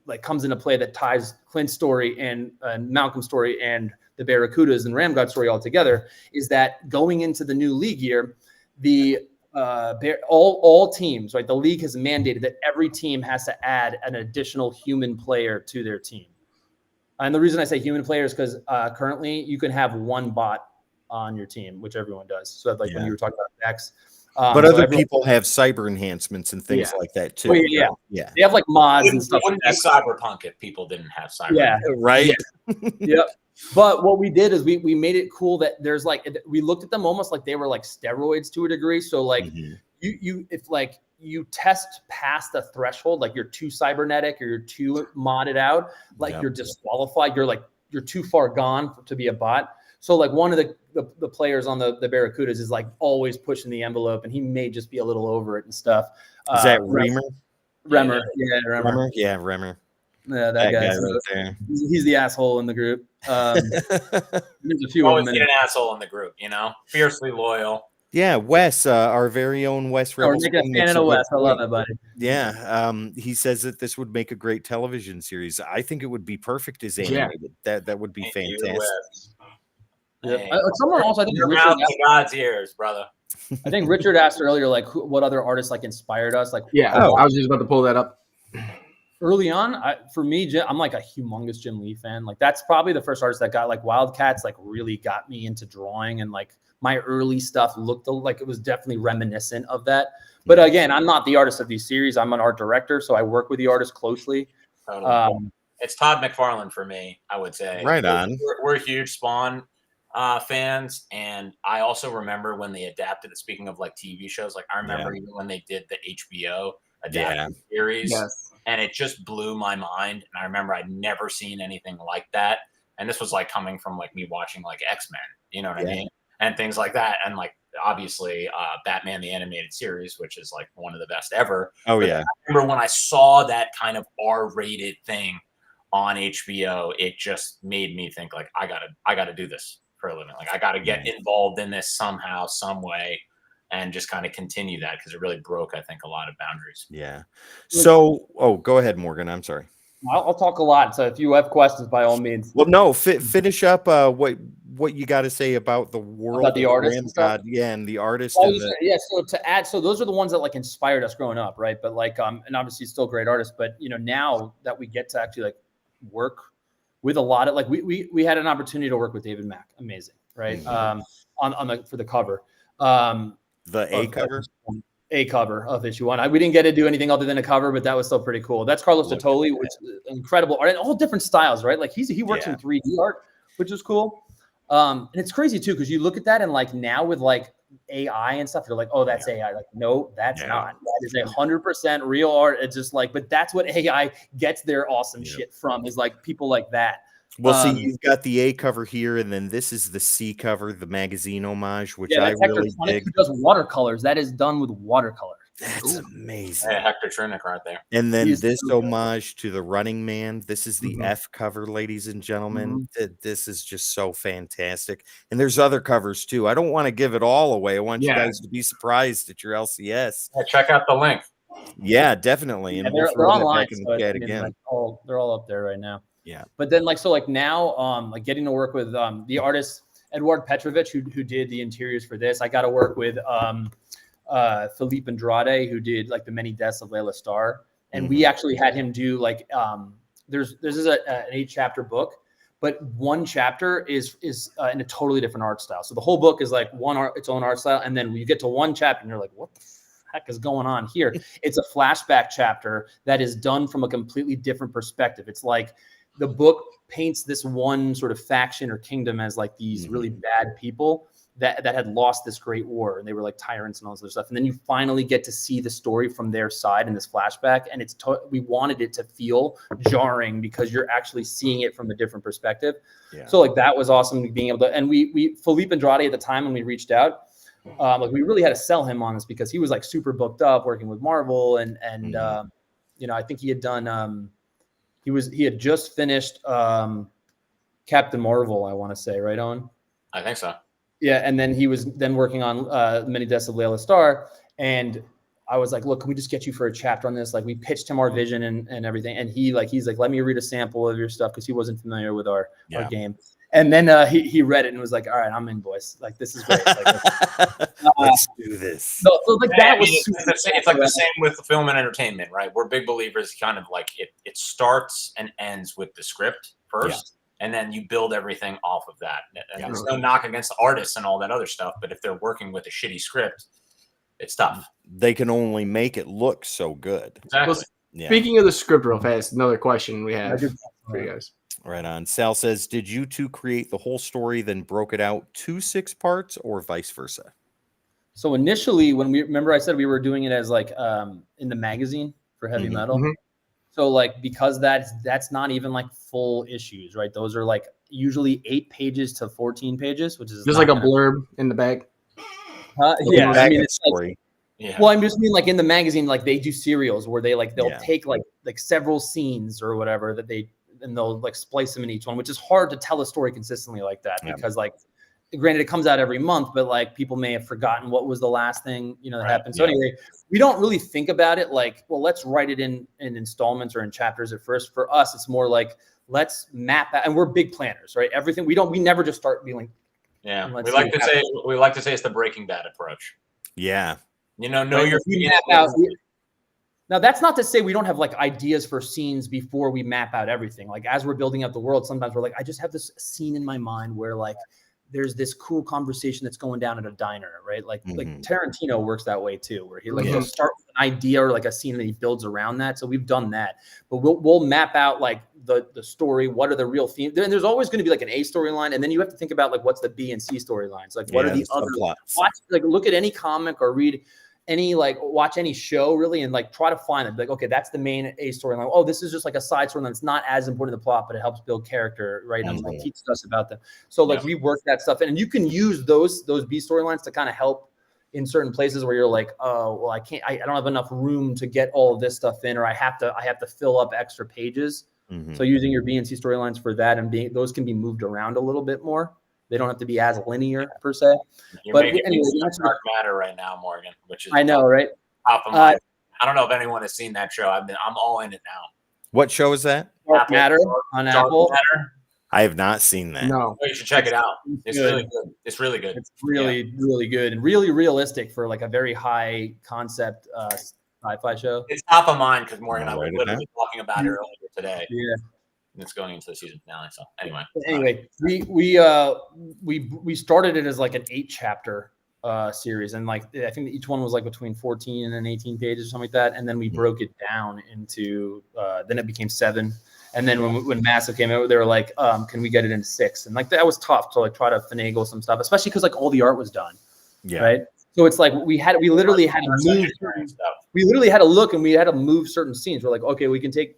like comes into play, that ties Clint's story and Malcolm's story and the Barracudas and RAMGOD story all together, is that going into the new league year, the all teams, right? The league has mandated that every team has to add an additional human player to their team. And the reason I say human player is because currently you can have one bot on your team, which everyone does. So like when you were talking about X, but other people have cyber enhancements and things like that too. Oh, yeah. They have like mods and stuff. It wouldn't be cyberpunk if people didn't have cyber. Yeah, right. Yep. But what we did is we made it cool that there's like, we looked at them almost like they were like steroids to a degree. So like if like you test past the threshold, like you're too cybernetic or you're too modded out, like you're disqualified. You're too far gone to be a bot. So like one of the players on the Barracudas is like always pushing the envelope, and he may just be a little over it and stuff. Is that Remer? Remer. Yeah, Remer. Yeah, Remer. Yeah, that guy. Right there. He's the asshole in the group. There's a few Always of them. get an asshole in the group, you know, fiercely loyal. Yeah, Wes, our very own Wes We're Rebels. making a fan of Wes. I love it, buddy. Yeah, he says that this would make a great television series. I think it would be perfect as animated. That would be fantastic. Yeah. Someone also, I think, Your mouth to God's ears, brother. I think Richard asked earlier, like, what other artists like inspired us? Like, I was just about to pull that up. Early on, for me, I'm like a humongous Jim Lee fan. Like, that's probably the first artist that got like Wildcats, like really got me into drawing, and like my early stuff looked like it was definitely reminiscent of that. But again, I'm not the artist of these series. I'm an art director, so I work with the artist closely. Totally. It's Todd McFarlane for me, I would say. Right on. We're huge Spawn fans, and I also remember when they adapted it. Speaking of like TV shows, like I remember even when they did the HBO adapted series, and it just blew my mind. And I remember I'd never seen anything like that. And this was like coming from like me watching like X-Men, you know what I mean? And things like that. And like obviously Batman the Animated Series, which is like one of the best ever. Oh, but I remember when I saw that kind of R-rated thing on HBO, it just made me think like I gotta do this for a living. Like I gotta get involved in this somehow, some way, and just kind of continue that, because it really broke, I think, a lot of boundaries. Yeah. So, go ahead, Morgan. I'm sorry. I'll talk a lot. So if you have questions, by all means. Well, no, finish up what you got to say about the world, about the artist and stuff. And the artist. So to add, so those are the ones that like inspired us growing up, right? But like, and obviously still great artists, but you know, now that we get to actually like work with a lot of like, we had an opportunity to work with David Mack, amazing, right? For the cover, A cover of issue 1. We didn't get to do anything other than a cover, but that was still pretty cool. That's Carlos Totoli, which is incredible art, and all different styles, right? Like he works in 3D art, which is cool. And it's crazy too, because you look at that and like now with like AI and stuff, you're like, oh, that's AI. Like, no, that's not. That is 100% real art. It's just like, but that's what AI gets their awesome shit from, is like people like that. Well, see, you've got the A cover here, and then this is the C cover, the magazine homage, which I really dig. Who does watercolors? That is done with watercolor. That's Ooh. amazing. Hey, Hector Trinick right there. And then He's this so good. homage to the Running Man. This is the Mhm. F cover, ladies and gentlemen. This is just so fantastic. And there's other covers too. I don't want to give it all away. I want you Yeah. guys to be surprised at your LCS. Yeah, check out the link. Yeah, definitely. And And we'll they're throw that online, back in so the chat I mean, again. like they're all up there right now. Yeah. But then like now, like getting to work with the artist Eduard Petrovich, who did the interiors for this. I got to work with Philippe Andrade, who did like the Many Deaths of Layla Starr, and we actually had him do like there's an 8-chapter book, but one chapter is in a totally different art style. So the whole book is like its own art style, and then you get to one chapter and you're like, what the heck is going on here? It's a flashback chapter that is done from a completely different perspective. It's like the book paints this one sort of faction or kingdom as like these really bad people that had lost this great war, and they were like tyrants and all this other stuff. And then you finally get to see the story from their side in this flashback, and we wanted it to feel jarring because you're actually seeing it from a different perspective. Yeah. So like that was awesome being able to. And we Philippe Andrade at the time when we reached out, like we really had to sell him on this because he was like super booked up working with Marvel, and you know, I think he had done he had just finished Captain Marvel, I want to say, right, Owen? I think so. Yeah, and then he was then working on Many Deaths of Layla Starr, and I was like, look, can we just get you for a chapter on this? Like we pitched him our vision and everything, and he's like, let me read a sample of your stuff because he wasn't familiar with our game. And then he read it and was like, all right, I'm in, boys. Like this is great. Like, let's do this. So like Yeah, that was it's like the same with film and entertainment, right? We're big believers, kind of like it starts and ends with the script first. And then you build everything off of that. And there's no knock against the artists and all that other stuff. But if they're working with a shitty script, it's tough. They can only make it look so good. Exactly. Well, speaking of the script real fast, another question we have for you guys. Right on. Sal says, did you two create the whole story, then broke it out to 6 parts or vice versa? So initially, when I said we were doing it as like in the magazine for heavy metal. So like, because that's not even like full issues, right? Those are like usually 8 pages to 14 pages, which is just like a blurb in the back. Yeah, I mean, it's story. Well, I just mean like in the magazine, like they do serials where they like they'll take like several scenes or whatever and they'll like splice them in each one, which is hard to tell a story consistently like that because like, granted, it comes out every month, but like people may have forgotten what was the last thing that happened. So anyway, we don't really think about it like, well, let's write it in installments or in chapters at first. For us, it's more like let's map out, and we're big planners, right? Everything we never just start being like, we like to say it's the Breaking Bad approach. Yeah, know right? your map out. Now, that's not to say we don't have like ideas for scenes before we map out everything. Like as we're building up the world, sometimes we're like, I just have this scene in my mind where like there's this cool conversation that's going down at a diner, right? Like Tarantino works that way too, where he'll start with an idea or like a scene and he builds around that. So we've done that, but we'll map out like the story. What are the real themes? And there's always going to be like an A storyline, and then you have to think about like what's the B and C storylines. Like what are the other plots? Look at any comic or read any watch any show really and like try to find it. Like, okay, that's the main A storyline. Oh, this is just like a side storyline that's not as important to the plot, but it helps build character, right? And like teaches us about them. So like we work that stuff in, and you can use those B storylines to kind of help in certain places where you're like, oh, well, I don't have enough room to get all of this stuff in, or I have to fill up extra pages. So using your B and C storylines for that and those can be moved around a little bit more. They don't have to be as linear per se. But anyway, Dark Matter right now, Morgan, which is I know, right? Top of mind. I don't know if anyone has seen that show. I'm all in it now. What show is that? Dark Matter on Apple. Matter. I have not seen that. No, you should check it out. It's really good. It's really good. It's really good and really realistic for like a very high concept sci-fi show. It's top of mind because Morgan and I were literally talking about it earlier today. Yeah. It's going into the season finale. So anyway, we started it as like an 8-chapter series, and like I think each one was like between 14 and 18 pages or something like that, and then we broke it down into then it became 7, and then when Massive came out, they were like, can we get it into 6? And like that was tough to like try to finagle some stuff, especially because like all the art was done, right? So it's like we literally had to move. We literally had to look and we had to move certain scenes. We're like, okay, we can take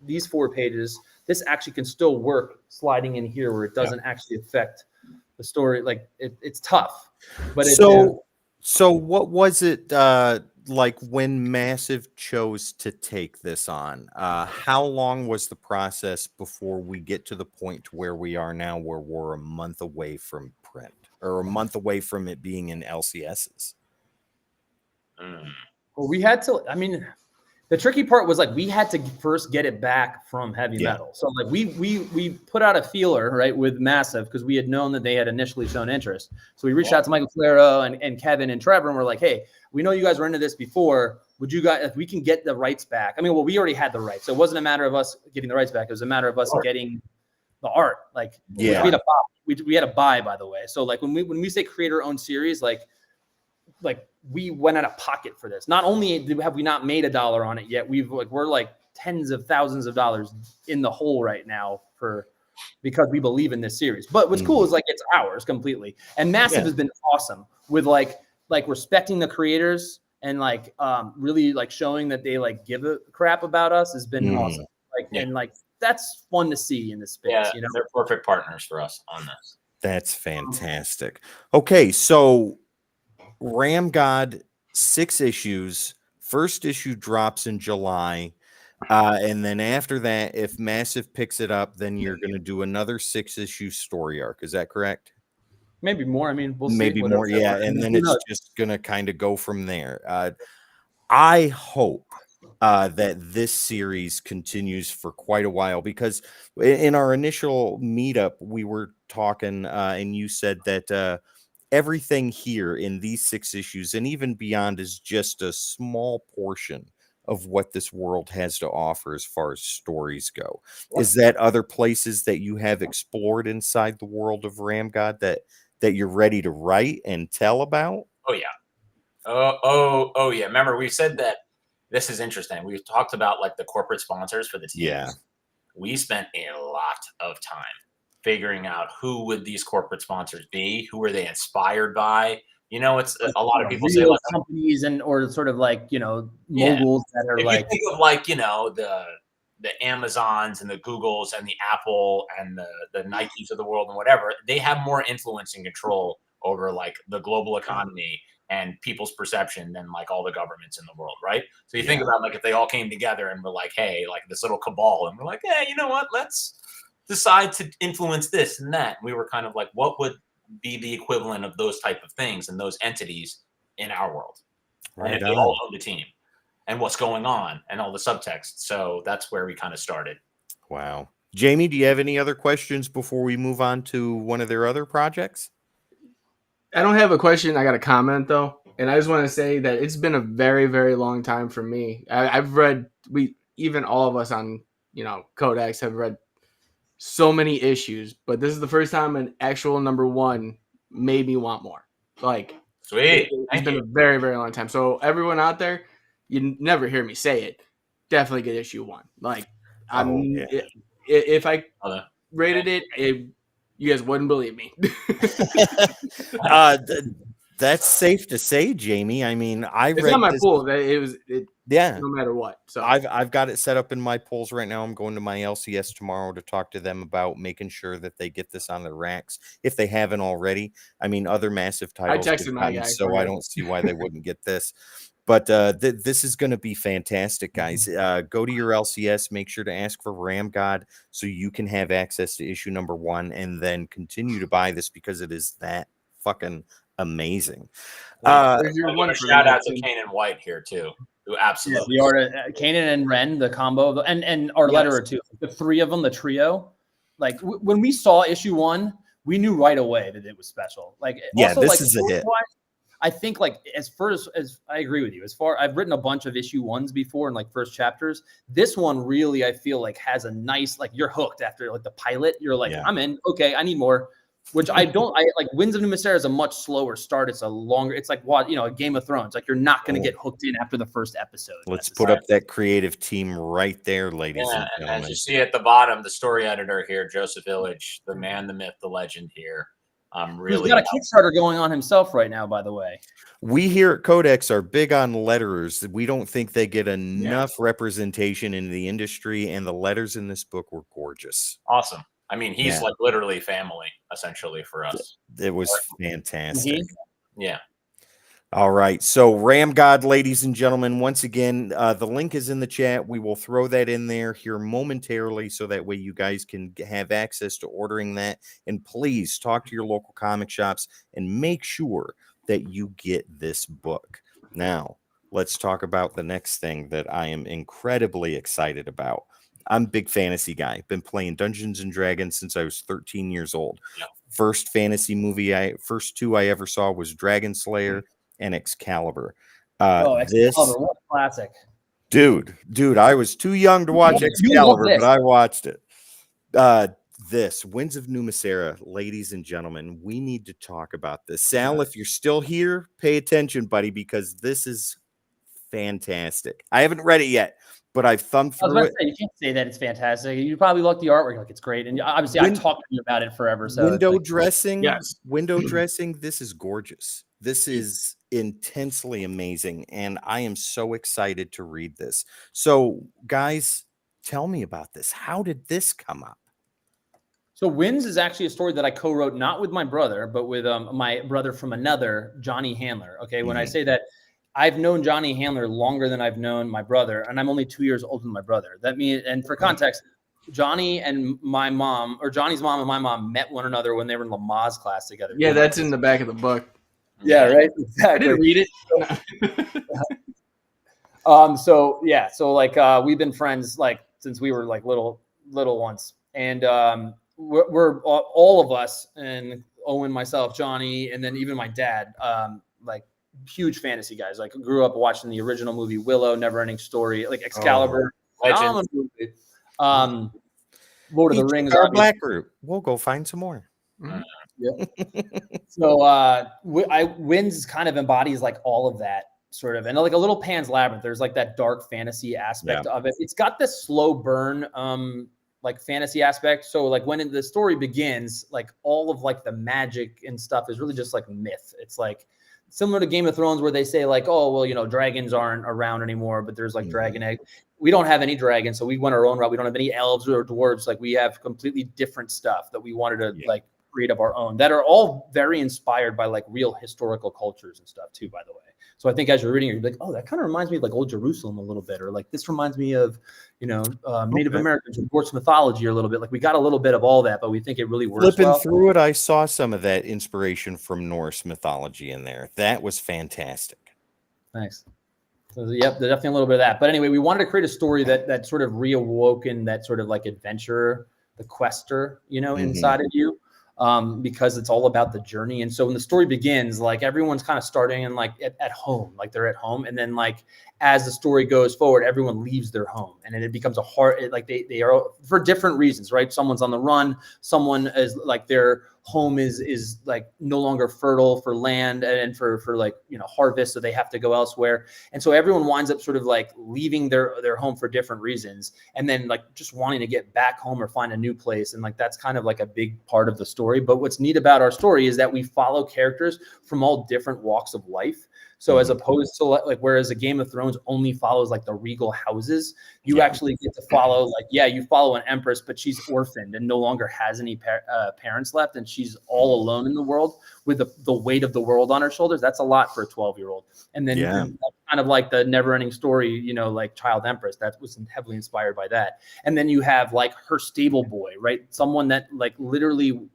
these 4 pages. This actually can still work sliding in here where it doesn't actually affect the story. Like it's tough, but so what was it? like when Massive chose to take this on, how long was the process before we get to the point to where we are now, where we're a month away from print or a month away from it being in LCSs? Well, we had to, I mean, the tricky part was like we had to first get it back from heavy metal. So like we put out a feeler, right, with Massive, because we had known that they had initially shown interest. So we reached out to Michael Flero and Kevin and Trevor, and we're like, hey, we know you guys were into this before. Would you guys, if we can get the rights back? I mean, well, we already had the rights, so it wasn't a matter of us getting the rights back. It was a matter of us getting the art. Like, we had to buy, we had to buy, by the way. So like when we say creator-owned series, like we went out of pocket for this. Not only have we not made $1 on it yet, we're like tens of thousands of dollars in the hole right now because we believe in this series. But what's cool is like it's ours completely. And Massive has been awesome with like respecting the creators and like really like showing that they like give a crap about us has been awesome. And like that's fun to see in this space. Yeah, you know, they're perfect partners for us on this. That's fantastic. Okay, so RAMGOD, 6 issues. First issue drops in July. And then after that, if Massive picks it up, then you're going to do another 6-issue story arc. Is that correct? maybe more. I mean, we'll Maybe see. more. Yeah. And then it's just going to kind of go from there. I hope that this series continues for quite a while, because in our initial meetup, we were talking and you said that everything here in these 6 issues and even beyond is just a small portion of what this world has to offer as far as stories go. Is that other places that you have explored inside the world of RAMGOD that you're ready to write and tell about? Oh yeah. Oh yeah. Remember, we said that this is interesting. We've talked about like the corporate sponsors for the teams. Yeah. We spent a lot of time figuring out who would these corporate sponsors be, who were they inspired by. You know, it's a lot of people say like companies or sort of like, you know, moguls that are if like, you think of like, you know, the Amazons and the Googles and the Apple and the Nikes of the world and whatever, they have more influence and control over like the global economy and people's perception than like all the governments in the world, right? So you think about like if they all came together and were like, hey, like this little cabal, and we're like, hey, you know what? Let's decide to influence this and that. And we were kind of like, what would be the equivalent of those type of things and those entities in our world? Right. And if they all own the team and what's going on and all the subtext. So that's where we kind of started. Wow. Jamie, do you have any other questions before we move on to one of their other projects? I don't have a question. I got a comment though. And I just want to say that it's been a very, very long time for me. I've read, even all of us on, you know, Codex have read so many issues, but this is the first time an actual #1 made me want more. Like, sweet. It's been a very, very long time. So everyone out there, you never hear me say it, definitely get issue 1. Like, if I rated it, you guys wouldn't believe me. That's safe to say, Jamie. I mean, it's not my pool. No matter what. So I've got it set up in my pools right now. I'm going to my LCS tomorrow to talk to them about making sure that they get this on the racks if they haven't already. I mean, other Massive titles, I texted my guy, so I don't see why they wouldn't get this. But this is going to be fantastic, guys. Go to your LCS, make sure to ask for RAMGOD so you can have access to issue #1, and then continue to buy this because it is that fucking amazing. Shout out to Kane and White here too, who absolutely Kanan and Ren, the combo, and our letterer too. The 3 of them, the trio. Like when we saw issue 1, we knew right away that it was special. Like also, this like, is a hit. I think like as I agree with you. I've written a bunch of issue 1s before in like first chapters. This one really, I feel like has a nice, like you're hooked after like the pilot. You're like, I'm in. Okay, I need more. Which I like. Winds of Numa Sera is a much slower start. It's like what, you know, a Game of Thrones. Like you're not going to get hooked in after the first episode. Let's put up that creative team right there, ladies and gentlemen. And as you see at the bottom, the story editor here, Joseph Illich, the man, the myth, the legend here. Really, he's got a Kickstarter going on himself right now, by the way. We here at Codex are big on letterers. We don't think they get enough representation in the industry, and the letters in this book were gorgeous. Awesome. I mean, he's like literally family, essentially, for us. It was fantastic. Yeah. All right. So RAMGOD, ladies and gentlemen, once again, the link is in the chat. We will throw that in there here momentarily so that way you guys can have access to ordering that. And please talk to your local comic shops and make sure that you get this book. Now, let's talk about the next thing that I am incredibly excited about. I'm a big fantasy guy. Been playing Dungeons and Dragons since I was 13 years old. Yeah. First fantasy movie first two I ever saw was Dragon Slayer and Excalibur. Excalibur, what a classic. Dude, I was too young to watch Excalibur, but I watched it. This Winds of Numa Sera, ladies and gentlemen, we need to talk about this. Sal, if you're still here, pay attention, buddy, because this is fantastic. I haven't read it yet, but I've thumbed through it. You can't say that it's fantastic. You probably look the artwork like it's great, and obviously I talked to you about it forever. So window dressing, yes, window dressing. This is gorgeous. This is intensely amazing, and I am so excited to read this. So, guys, tell me about this. How did this come up? So Winds is actually a story that I co-wrote not with my brother, but with my brother from another, Johnny Handler. Okay, when I say that, I've known Johnny Handler longer than I've known my brother, and I'm only 2 years older than my brother. That means, and for context, Johnny and my mom, or Johnny's mom and my mom, met one another when they were in Lamaze class together. Yeah, that's in the back of the book. Yeah, right. Exactly. I didn't read it. So like we've been friends like since we were like little ones, and we're all of us, and Owen, myself, Johnny, and then even my dad, like huge fantasy guys. Like grew up watching the original movie Willow, Neverending Story, like Excalibur, Legend. Lord of the Rings. Our Black Group. We'll go find some more. Yeah. So Winds kind of embodies like all of that sort of, and like a little Pan's Labyrinth. There's like that dark fantasy aspect of it. It's got this slow burn like fantasy aspect. So like when the story begins, like all of like the magic and stuff is really just like myth. It's like similar to Game of Thrones where they say like, oh, well, you know, dragons aren't around anymore, but there's like dragon egg. We don't have any dragons, so we went our own route. We don't have any elves or dwarves. Like we have completely different stuff that we wanted to like create of our own that are all very inspired by like real historical cultures and stuff too, by the way. So I think as you're reading it, you're like, oh, that kind of reminds me of like old Jerusalem a little bit, or like this reminds me of, you know, Native Americans or Norse mythology or a little bit. Like we got a little bit of all that, but we think it really works. Flipping through it, I saw some of that inspiration from Norse mythology in there. That was fantastic. Thanks. So, yep, there's definitely a little bit of that. But anyway, we wanted to create a story that sort of reawoken that sort of like adventurer, the quester, you know, inside of you. Because it's all about the journey. And so when the story begins, like everyone's kind of starting in like at home, like they're at home. And then like, as the story goes forward, everyone leaves their home and then it becomes a hard, like they are for different reasons, right? Someone's on the run. Someone is like their home is like no longer fertile for land and for like, you know, harvest. So they have to go elsewhere. And so everyone winds up sort of like leaving their home for different reasons. And then like just wanting to get back home or find a new place. And like, that's kind of like a big part of the story. But what's neat about our story is that we follow characters from all different walks of life. So as opposed to like, whereas a Game of Thrones only follows like the regal houses, you actually get to follow like, you follow an empress, but she's orphaned and no longer has any parents left. And she's all alone in the world with the weight of the world on her shoulders. That's a lot for a 12-year-old. And then kind of like the Neverending Story, you know, like Child Empress, that was heavily inspired by that. And then you have like her stable boy, right? Someone that like literally,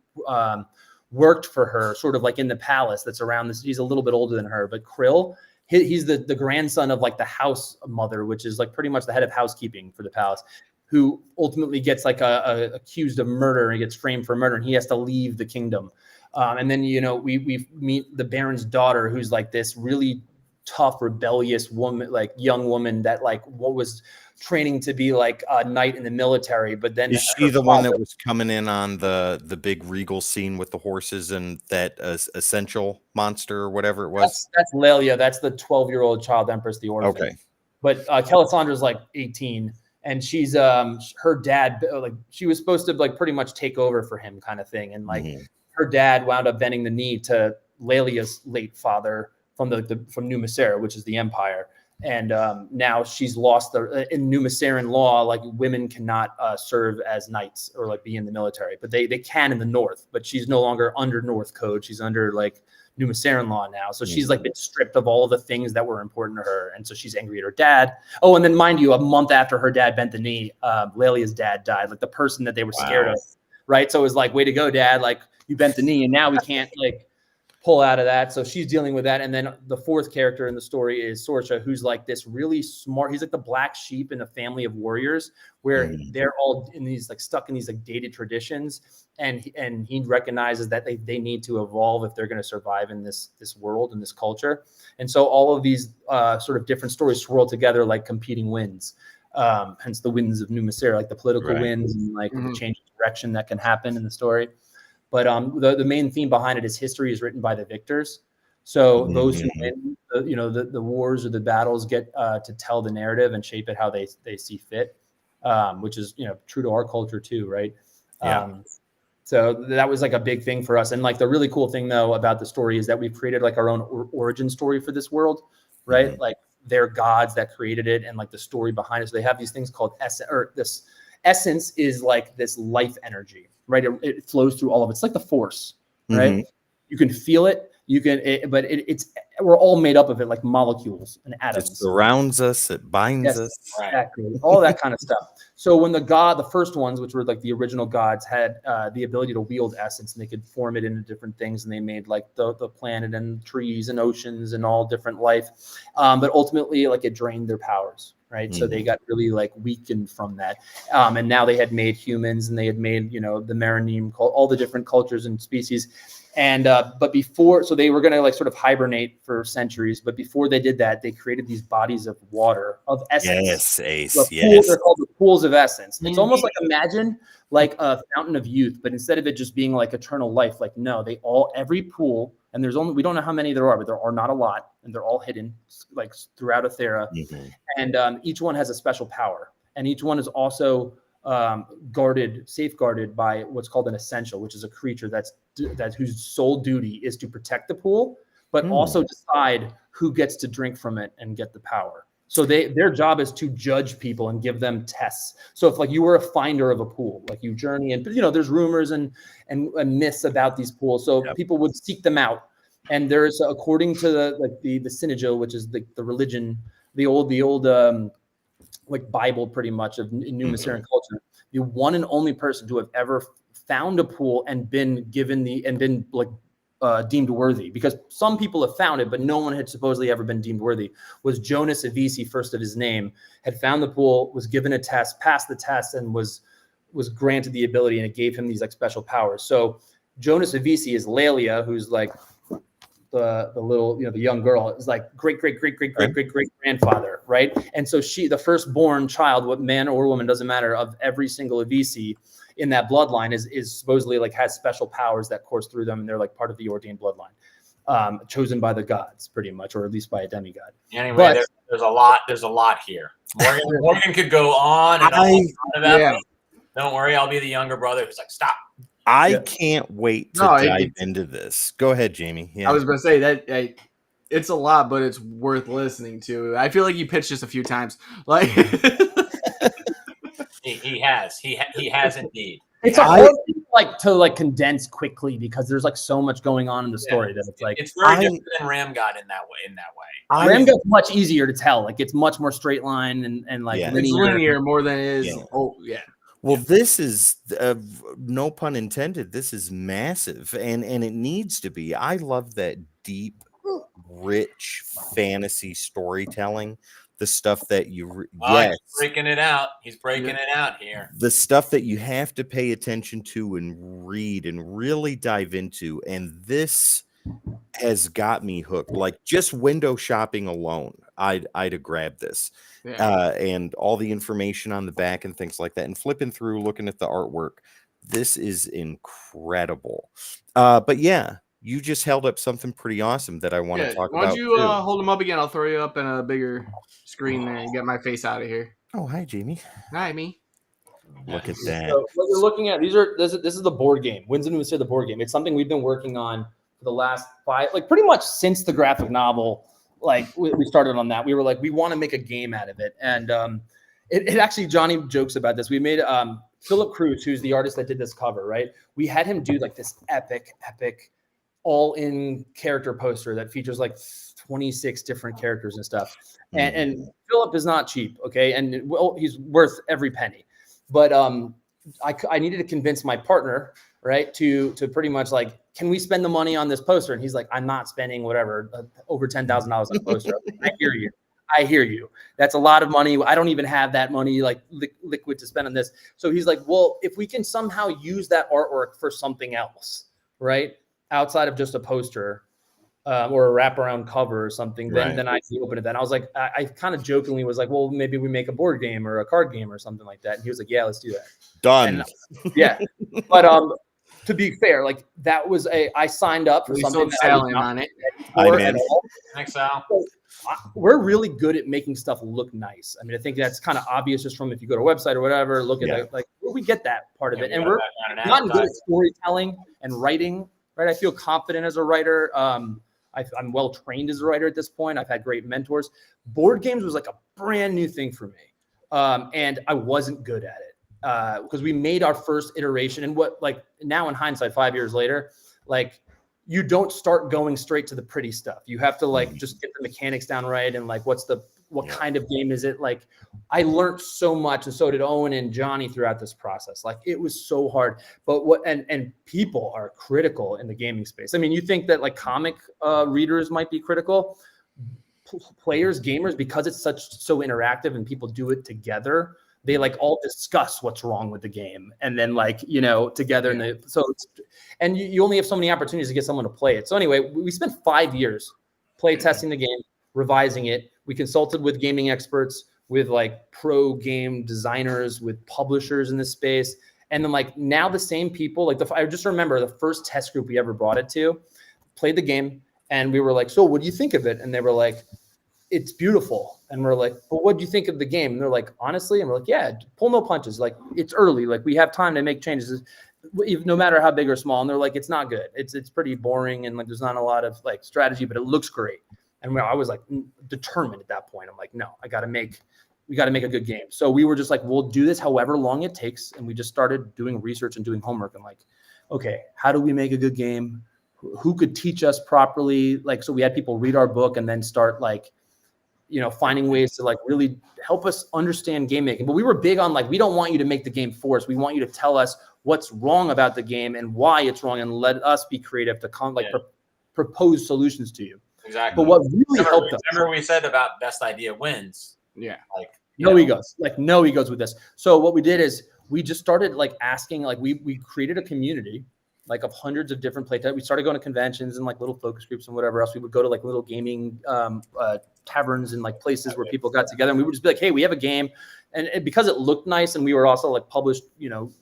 worked for her sort of like in the palace that's around this. He's a little bit older than her, but Krill, he's the grandson of like the house mother, which is like pretty much the head of housekeeping for the palace, who ultimately gets like accused of murder and gets framed for murder, and he has to leave the kingdom. And then, you know, we meet the Baron's daughter, who's like this really tough, rebellious woman, like young woman that like what was training to be like a knight in the military, but then is she the one that was coming in on the big regal scene with the horses and that essential monster or whatever it was? That's Lelia. That's the 12-year-old child empress, the orphan. Okay, but Kelisandra's like 18, and she's her dad, like she was supposed to like pretty much take over for him, kind of thing, and like her dad wound up bending the knee to Lelia's late father from from Numa Sera, which is the empire. And now she's lost in Numa Seran law, like women cannot serve as knights or like be in the military, but they can in the North, but she's no longer under North code. She's under like Numa Sera-in-law now. So she's like been stripped of all of the things that were important to her. And so she's angry at her dad. Oh, and then mind you, a month after her dad bent the knee, Lelia's dad died, like the person that they were scared of. Right. So it was like, way to go, dad. Like you bent the knee and now we can't like pull out of that. So she's dealing with that. And then the fourth character in the story is Sorsha, who's like this really smart. He's like the black sheep in a family of warriors where they're all in these like stuck in these like dated traditions. And he recognizes that they need to evolve if they're going to survive in this world and this culture. And so all of these sort of different stories swirl together like competing winds. Hence the winds of Numa Sera, like the political winds and like the change of direction that can happen in the story. But the main theme behind it is history is written by the victors. So those who win, the wars or the battles get to tell the narrative and shape it how they see fit, which is true to our culture too, right? So that was like a big thing for us. And like the really cool thing though about the story is that we've created like our own origin story for this world, right? Like they're gods that created it and like the story behind it. So they have these things called this essence is like this life energy. Right, it flows through all of it. It's like the force, right? You can feel it. But it's we're all made up of it, like molecules and atoms. It surrounds us. It binds us. Exactly, all that kind of stuff. So when the first ones, which were like the original gods, had the ability to wield essence, and they could form it into different things, and they made like the planet and trees and oceans and all different life. But ultimately, like it drained their powers. Right. So they got really like weakened from that. And now they had made humans and they had made, the Maranime, all the different cultures and species. And but before, so they were going to like sort of hibernate for centuries. But before they did that, they created these bodies of water, of essence. Yes, Ace. They're called the pools of essence. It's almost like imagine like a fountain of youth, but instead of it just being like eternal life, like no, every pool, and we don't know how many there are, but there are not a lot, and they're all hidden like throughout Athera. And each one has a special power, and each one is also safeguarded by what's called an essential, which is a creature that's whose sole duty is to protect the pool, but also decide who gets to drink from it and get the power. So their job is to judge people and give them tests. So if like you were a finder of a pool, like you journey and there's rumors and myths about these pools, so people would seek them out. And there's, according to the Synagil, which is the religion, the old like Bible pretty much of Numa Sera culture, the one and only person to have ever found a pool and been deemed worthy, because some people have found it, but no one had supposedly ever been deemed worthy, was Jonas Avisi, first of his name, had found the pool, was given a test, passed the test, and was granted the ability, and it gave him these like special powers. So Jonas Avisi is Lelia, who's like the little, the young girl, is like great grandfather, right? And so she, the firstborn child, what man or woman, doesn't matter, of every single Avisi in that bloodline is supposedly like has special powers that course through them, and they're like part of the ordained bloodline, chosen by the gods, pretty much, or at least by a demigod. Anyway, there's a lot here. Morgan could go on and on about me. Don't worry, I'll be the younger brother who's like, stop. I can't wait to dive into this. Go ahead, Jamie. Yeah. I was going to say that it's a lot, but it's worth listening to. I feel like you pitched this a few times. Like he has indeed. It's a hard thing to condense quickly because there's like so much going on in the story that it's like it's very different than RAMGOD in that way. RAMGOD's much easier to tell. Like it's much more straight line and like linear more than it is. Yeah. Oh yeah. Well, this is no pun intended. This is massive, and it needs to be. I love that deep, rich fantasy storytelling. The stuff that he's breaking it out. He's breaking it out here. The stuff that you have to pay attention to and read and really dive into, and this has got me hooked. Like just window shopping alone, I'd have grabbed this. And all the information on the back and things like that, and flipping through, looking at the artwork. This is incredible. But yeah, you just held up something pretty awesome that I want to talk about. Why don't you hold them up again? I'll throw you up in a bigger screen there and get my face out of here. Oh, hi, Jamie. Hi, me. Look at that. So what you're looking at, this is the board game. Winds of Numa Sera, the board game. It's something we've been working on for the last pretty much since the graphic novel. Like we started on that. We were like, we want to make a game out of it. And it actually, Johnny jokes about this. We made Philip Cruz, who's the artist that did this cover, right? We had him do like this epic all-in character poster that features like 26 different characters and stuff. And Philip is not cheap, okay? And well, he's worth every penny. But I needed to convince my partner, right, to pretty much like, can we spend the money on this poster? And he's like, I'm not spending whatever over $10,000 on a poster. I hear you. I hear you. That's a lot of money. I don't even have that money like liquid to spend on this. So he's like, well, if we can somehow use that artwork for something else, right, outside of just a poster or a wraparound cover or something, then I can open it. Then I was like, I kind of jokingly was like, well, maybe we make a board game or a card game or something like that. And he was like, yeah, let's do that. Done. And, yeah, but to be fair, like that was I signed up for something that I was not on it. at all. Thanks, Al. So, we're really good at making stuff look nice. I mean, I think that's kind of obvious just from if you go to a website or whatever, look at it, like where we get that part of it. And we're not good at storytelling and writing, right? I feel confident as a writer. I'm well trained as a writer at this point. I've had great mentors. Board games was like a brand new thing for me. And I wasn't good at it because we made our first iteration. And what, like now in hindsight, 5 years later, like you don't start going straight to the pretty stuff. You have to like just get the mechanics down right. And like, what kind of game is it? Like I learned so much, and so did Owen and Johnny throughout this process. Like it was so hard, but and people are critical in the gaming space. I mean, you think that like comic readers might be critical, players, gamers, because it's so interactive and people do it together. They like all discuss what's wrong with the game, and then like, you know, together. And you only have so many opportunities to get someone to play it. So anyway, we spent 5 years play testing the game, revising it. We consulted with gaming experts, with like pro game designers, with publishers in this space. And then like now the same people, like I just remember the first test group we ever brought it to, played the game, and we were like, so what do you think of it? And they were like, it's beautiful. And we're like, well, what do you think of the game? And they're like, honestly? And we're like, yeah, pull no punches. Like it's early. Like we have time to make changes, no matter how big or small. And they're like, it's not good. It's pretty boring. And like, there's not a lot of like strategy, but it looks great. And I was like determined at that point. I'm like, no, we got to make a good game. So we were just like, we'll do this however long it takes. And we just started doing research and doing homework and like, okay, how do we make a good game? Who could teach us properly? Like, so we had people read our book and then start like, you know, finding ways to like really help us understand game making. But we were big on like, we don't want you to make the game for us. We want you to tell us what's wrong about the game and why it's wrong, and let us be creative to propose solutions to you. Exactly. But what really helped us. Remember we said about best idea wins. Yeah. Like no egos with this. So what we did is we just started like asking, like we created a community like of hundreds of different playtests. We started going to conventions and like little focus groups and whatever else. We would go to like little gaming taverns and like places where people got together, and we would just be like, hey, we have a game. And because it looked nice, and we were also like published, you know,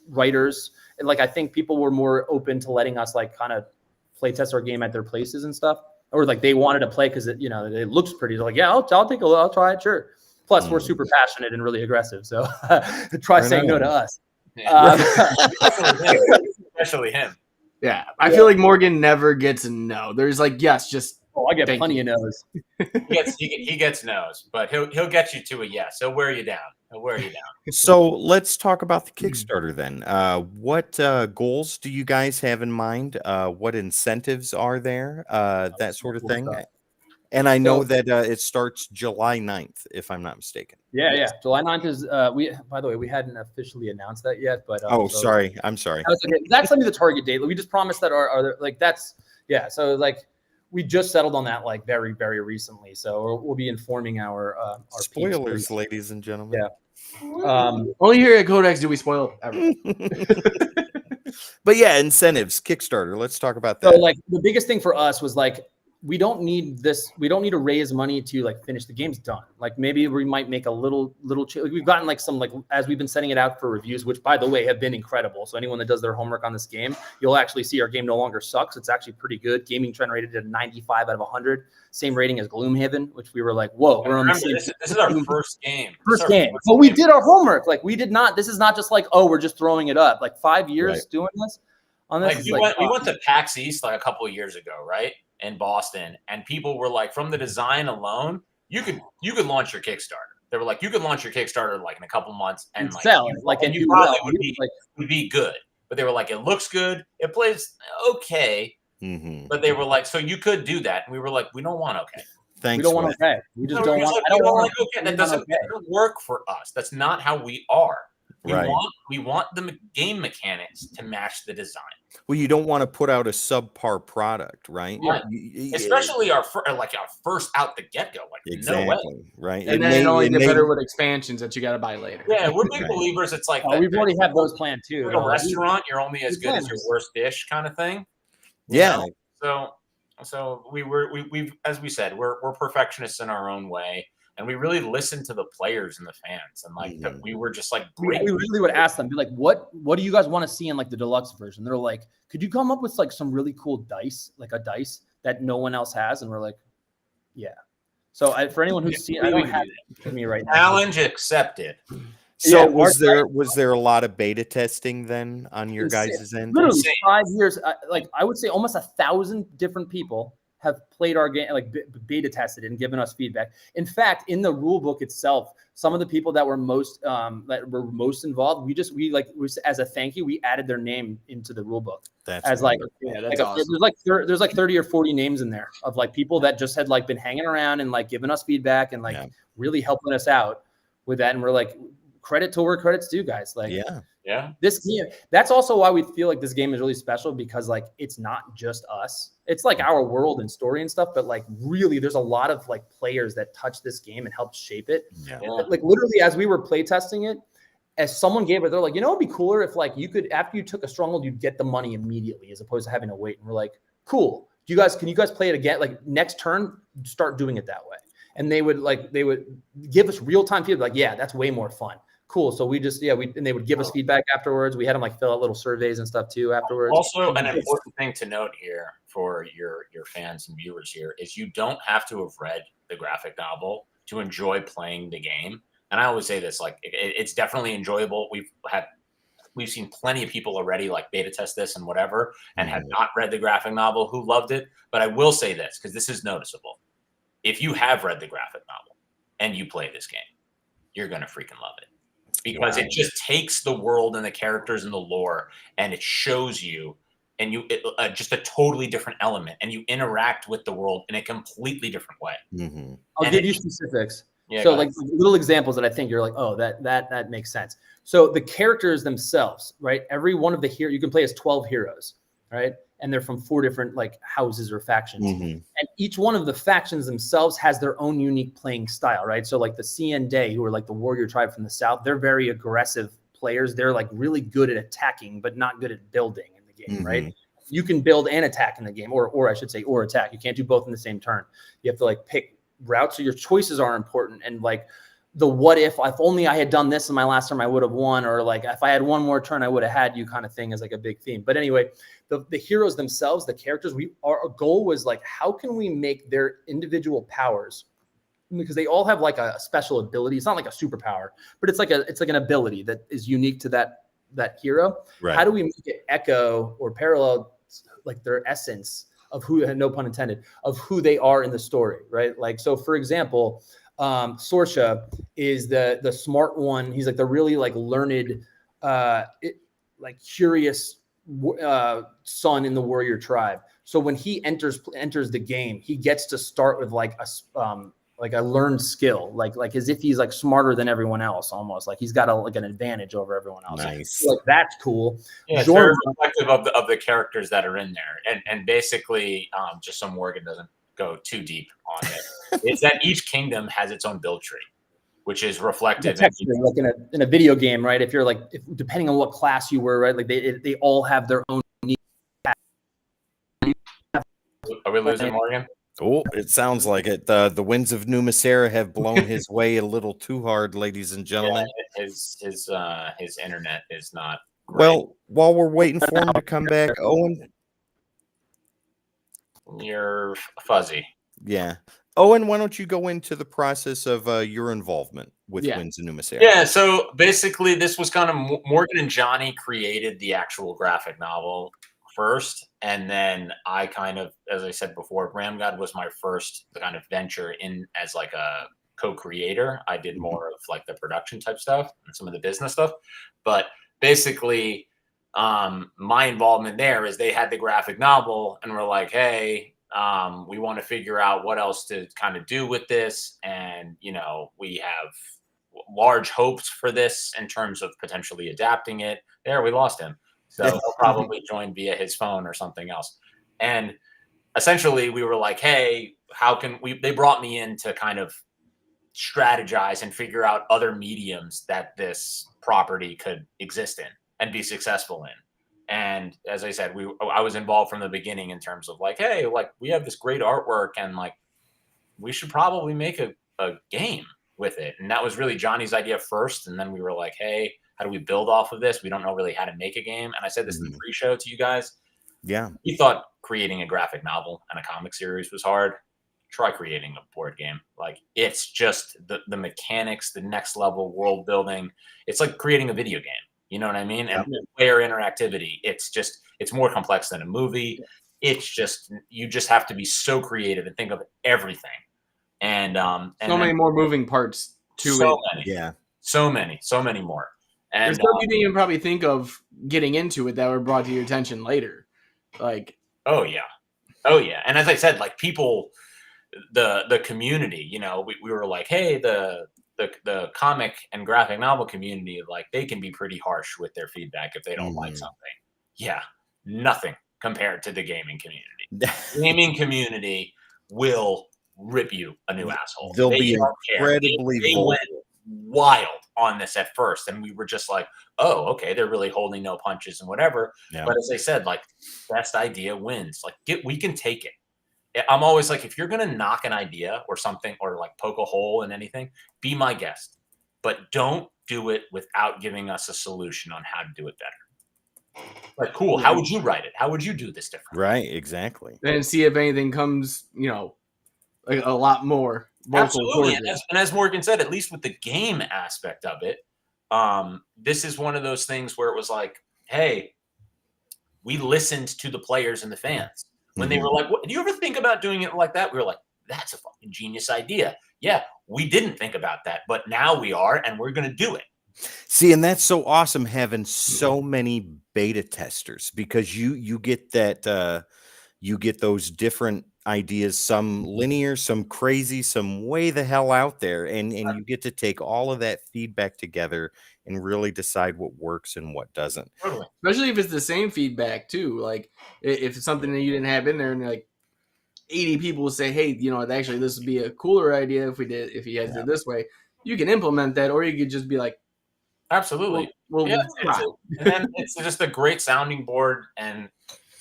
writers, and like I think people were more open to letting us like kind of play test our game at their places and stuff, or like they wanted to play because it, you know, it looks pretty. They're like, yeah, I'll take a look, I'll try it, sure. Plus we're super passionate and really aggressive, so try saying no to us. Yeah. Especially him. Yeah, I feel like Morgan never gets a no. There's like, yes, just. Oh, I get plenty of no's. He gets no's, but he'll get you to a yes. He'll wear you down. So let's talk about the Kickstarter then. What goals do you guys have in mind? What incentives are there? That sort of thing. And I know that it starts July 9th, if I'm not mistaken. Yeah. July 9th is by the way, we hadn't officially announced that yet, but sorry. I'm sorry. That's okay. That's gonna be the target date. We just promised that our like that's so like we just settled on that like very, very recently. So we'll be informing our spoilers, ladies and gentlemen. Yeah. Only here at Codex do we spoil everything. But yeah, incentives, Kickstarter. Let's talk about that. So like the biggest thing for us was like, we don't need to raise money to like finish the game's done. Like maybe we might make a little change. We've gotten like some, like as we've been sending it out for reviews, which by the way have been incredible. So anyone that does their homework on this game, you'll actually see our game no longer sucks. It's actually pretty good. Gaming Trend rated at 95 out of 100. Same rating as Gloomhaven, which we were like, whoa, we're on the same. This is our first game. But we did our homework. Like we did not. This is not just like, oh, we're just throwing it up. Like 5 years doing this. On this, like we went to PAX East like a couple of years ago, right? In Boston, and people were like, from the design alone, you could launch your Kickstarter. They were like, you could launch your Kickstarter like in a couple months and like sell it. Like, and you probably would be good. But they were like, it looks good, it plays okay, But they were like, so you could do that. And we were like, we don't want okay. Thanks. We don't want okay. We just don't want. Like, I don't want okay. That doesn't work for us. That's not how we are. We want the game mechanics to match the design. Well, you don't want to put out a subpar product, right? Especially our first out the get go. Like, exactly, no way. Right? And then it only get better with expansions that you got to buy later. Yeah, we're big believers. It's like we've already had those planned too. Like a restaurant, you're only as good as your worst dish, kind of thing. Yeah. So we've as we said, we're perfectionists in our own way. And we really listened to the players and the fans, and like we were just like, we really would ask them, be like, what do you guys want to see in like the deluxe version? They're like, could you come up with like some really cool dice, like a dice that no one else has? And we're like, yeah. So for anyone who's seen, I don't have it with me right now. Challenge accepted. So was there a lot of beta testing then on your guys' end? Literally 5 years. Like I would say, almost 1,000 different people have played our game, like beta tested it and given us feedback. In fact, in the rule book itself, some of the people that were most involved, we as a thank you, we added their name into the rule book. That's as wonderful. That's awesome. There's like 30 or 40 names in there of like people that just had like been hanging around and like giving us feedback and like really helping us out with that. And we're like, credit to where credit's due, guys. Like, this game, that's also why we feel like this game is really special, because like it's not just us. It's like our world and story and stuff, but like really there's a lot of like players that touch this game and help shape it. Like literally as we were play testing it, as someone gave it, they're like, it'd be cooler if like you could, after you took a stronghold, you'd get the money immediately as opposed to having to wait. And we're like, cool. Can you guys play it again? Like next turn, start doing it that way. And they would give us real-time feedback. Like, yeah, that's way more fun. Cool. So we just, and they would give us feedback afterwards. We had them like fill out little surveys and stuff too afterwards. Also, an important thing to note here for your fans and viewers here is you don't have to have read the graphic novel to enjoy playing the game. And I always say this, like it's definitely enjoyable. We've seen plenty of people already like beta test this and whatever, and have not read the graphic novel who loved it. But I will say this, because this is noticeable. If you have read the graphic novel and you play this game, you're going to freaking love it. Because it just takes the world and the characters and the lore, and it shows you, and just a totally different element, and you interact with the world in a completely different way. I'll give you specifics. So like little examples that I think you're like, oh, that makes sense. So the characters themselves, right? Every one of the heroes, you can play as 12 heroes, right? And they're from 4 different like houses or factions. And each one of the factions themselves has their own unique playing style, right? So like the CN Day, who are like the warrior tribe from the south, they're very aggressive players. They're like really good at attacking, but not good at building in the game, right? You can build and attack in the game, or I should say, or attack. You can't do both in the same turn. You have to like pick routes. So your choices are important. And like the what if only I had done this in my last turn, I would have won, or like if I had one more turn, I would have had you, kind of thing, is like a big theme. But anyway, the heroes themselves, the characters, our goal was like, how can we make their individual powers, because they all have like a special ability. It's not like a superpower, but it's like an ability that is unique to that hero. Right. How do we make it echo or parallel like their essence of who, no pun intended, of who they are in the story, right? Like, so for example, Sorsha is the smart one. He's like the really like learned, like curious son in the warrior tribe. So when he enters the game, he gets to start with like a learned skill, like as if he's like smarter than everyone else, almost like he's got an advantage over everyone else. Nice. So, like that's cool. Yeah, it's very reflective of the characters that are in there, and basically, just so Morgan doesn't go too deep on it, is that each kingdom has its own build tree, which is reflective. Like in a video game, right? If you're like, depending on what class you were, right? Like they all have their own unique. Are we losing Morgan? Oh, it sounds like it. The winds of Numa Sera have blown his way a little too hard, ladies and gentlemen. Yeah, his internet is not great. Well, while we're waiting for him to come back, Owen, you're fuzzy. Yeah. Owen, why don't you go into the process of your involvement with Winds of Numa Sera? Yeah, so basically this was kind of Morgan and Johnny created the actual graphic novel first, and then I kind of, as I said before, RAMGOD was my first kind of venture in as like a co-creator. I did more of like the production type stuff and some of the business stuff, but basically my involvement there is they had the graphic novel and we're like, hey, we want to figure out what else to kind of do with this. And, we have large hopes for this in terms of potentially adapting it. There, we lost him. So he'll probably join via his phone or something else. And essentially we were like, hey, how can they brought me in to kind of strategize and figure out other mediums that this property could exist in and be successful in. And as I said, I was involved from the beginning in terms of like, hey, like we have this great artwork and like we should probably make a game with it. And that was really Johnny's idea first. And then we were like, hey, how do we build off of this? We don't know really how to make a game. And I said this in the pre-show to you guys. Yeah. We thought creating a graphic novel and a comic series was hard. Try creating a board game. Like it's just the mechanics, the next level world building. It's like creating a video game. You know what I mean? And player interactivity. It's more complex than a movie. It's just, you just have to be so creative and think of everything. And so many more moving parts to it. Many. Yeah. So many more. And there's stuff you didn't even probably think of getting into it that were brought to your attention later. Like, oh yeah. And as I said, like people, the community, we were like, hey, the comic and graphic novel community, like they can be pretty harsh with their feedback if they don't like something. Yeah, nothing compared to the gaming community. Gaming community will rip you a new asshole. They'll be incredibly they went wild on this at first, and we were just like, oh, okay, they're really holding no punches and whatever. Yeah. But as I said, like best idea wins. Like we can take it. I'm always like, if you're going to knock an idea or something or like poke a hole in anything, be my guest. But don't do it without giving us a solution on how to do it better. Like, cool. How would you write it? How would you do this differently? Right. Exactly. And see if anything comes, like a lot more. Absolutely. And as Morgan said, at least with the game aspect of it, this is one of those things where it was like, hey, we listened to the players and the fans. When they were like, what, do you ever think about doing it like that? We were like, that's a fucking genius idea. Yeah, we didn't think about that, but now we are, and we're going to do it. See, and that's so awesome having so many beta testers, because you get that you get those different ideas, some linear, some crazy, some way the hell out there, and you get to take all of that feedback together and really decide what works and what doesn't. Totally. Especially if it's the same feedback too. Like if it's something that you didn't have in there, and like 80 people will say, hey, actually this would be a cooler idea if you guys did this way. You can implement that, or you could just be like, absolutely. Well, yeah, and then it's just a great sounding board, and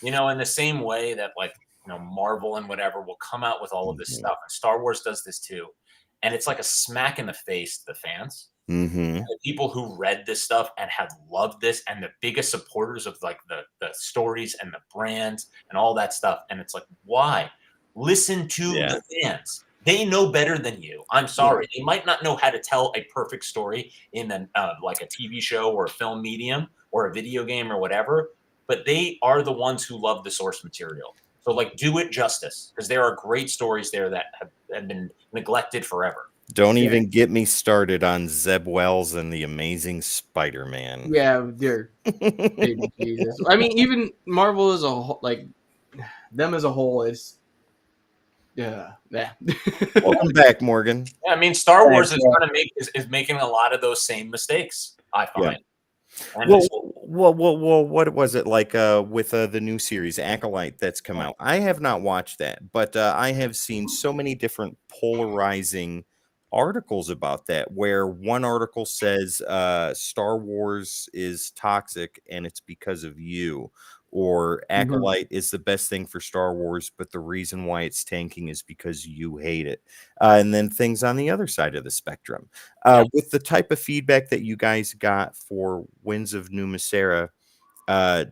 in the same way that like Marvel and whatever will come out with all of this stuff, and Star Wars does this too, and it's like a smack in the face to the fans. The people who read this stuff and have loved this, and the biggest supporters of like the stories and the brands and all that stuff. And it's like, why? Listen to the fans. They know better than you. I'm sorry. They might not know how to tell a perfect story in like a TV show or a film medium or a video game or whatever, but they are the ones who love the source material. So like, do it justice, because there are great stories there that have been neglected forever. Don't even get me started on Zeb Wells and the Amazing Spider-Man. Yeah, dear. Jesus. I mean, even Marvel as a whole, like them as a whole is. Yeah. Welcome back, Morgan. Yeah, I mean, Star Wars is making a lot of those same mistakes, I find. Yeah. Well, what was it like with the new series Acolyte that's come out? I have not watched that, but I have seen so many different polarizing articles about that, where one article says Star Wars is toxic and it's because of you, or Acolyte is the best thing for Star Wars, but the reason why it's tanking is because you hate it. And then things on the other side of the spectrum. With the type of feedback that you guys got for Winds of Numa Sera, I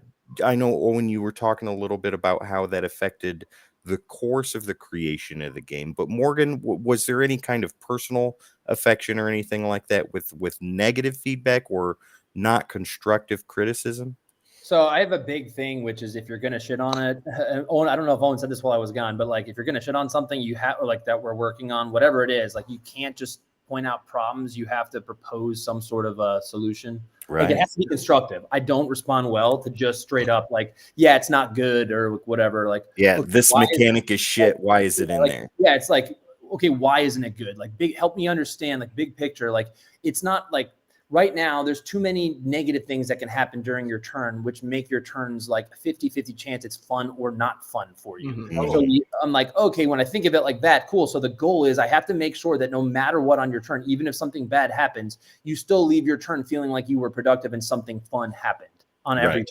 know, Owen, you were talking a little bit about how that affected the course of the creation of the game. But Morgan, was there any kind of personal affection or anything like that with negative feedback or not constructive criticism? So I have a big thing, which is if you're going to shit on it, Owen, I don't know if Owen said this while I was gone, but like if you're going to shit on something you have, or like that we're working on, whatever it is, like you can't just point out problems. You have to propose some sort of a solution. Like it has to be constructive. I don't respond well to just straight up like, yeah, it's not good or whatever. Like, Yeah, okay, this mechanic is shit. Why is it in like, there? Yeah, it's like, okay, why isn't it good? Like help me understand, like big picture. Like it's not like right now there's too many negative things that can happen during your turn, which make your turns like a 50-50 chance it's fun or not fun for you. So I'm like, okay, when I think of it like that, cool. So the goal is I have to make sure that no matter what on your turn, even if something bad happens, you still leave your turn feeling like you were productive and something fun happened on every turn.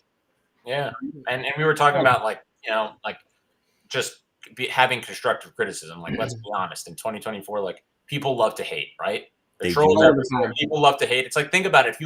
Yeah. And we were talking about like, like just having constructive criticism. Like, let's be honest, in 2024, like people love to hate, right? The trolls everywhere. People love to hate. It's like, think about it. If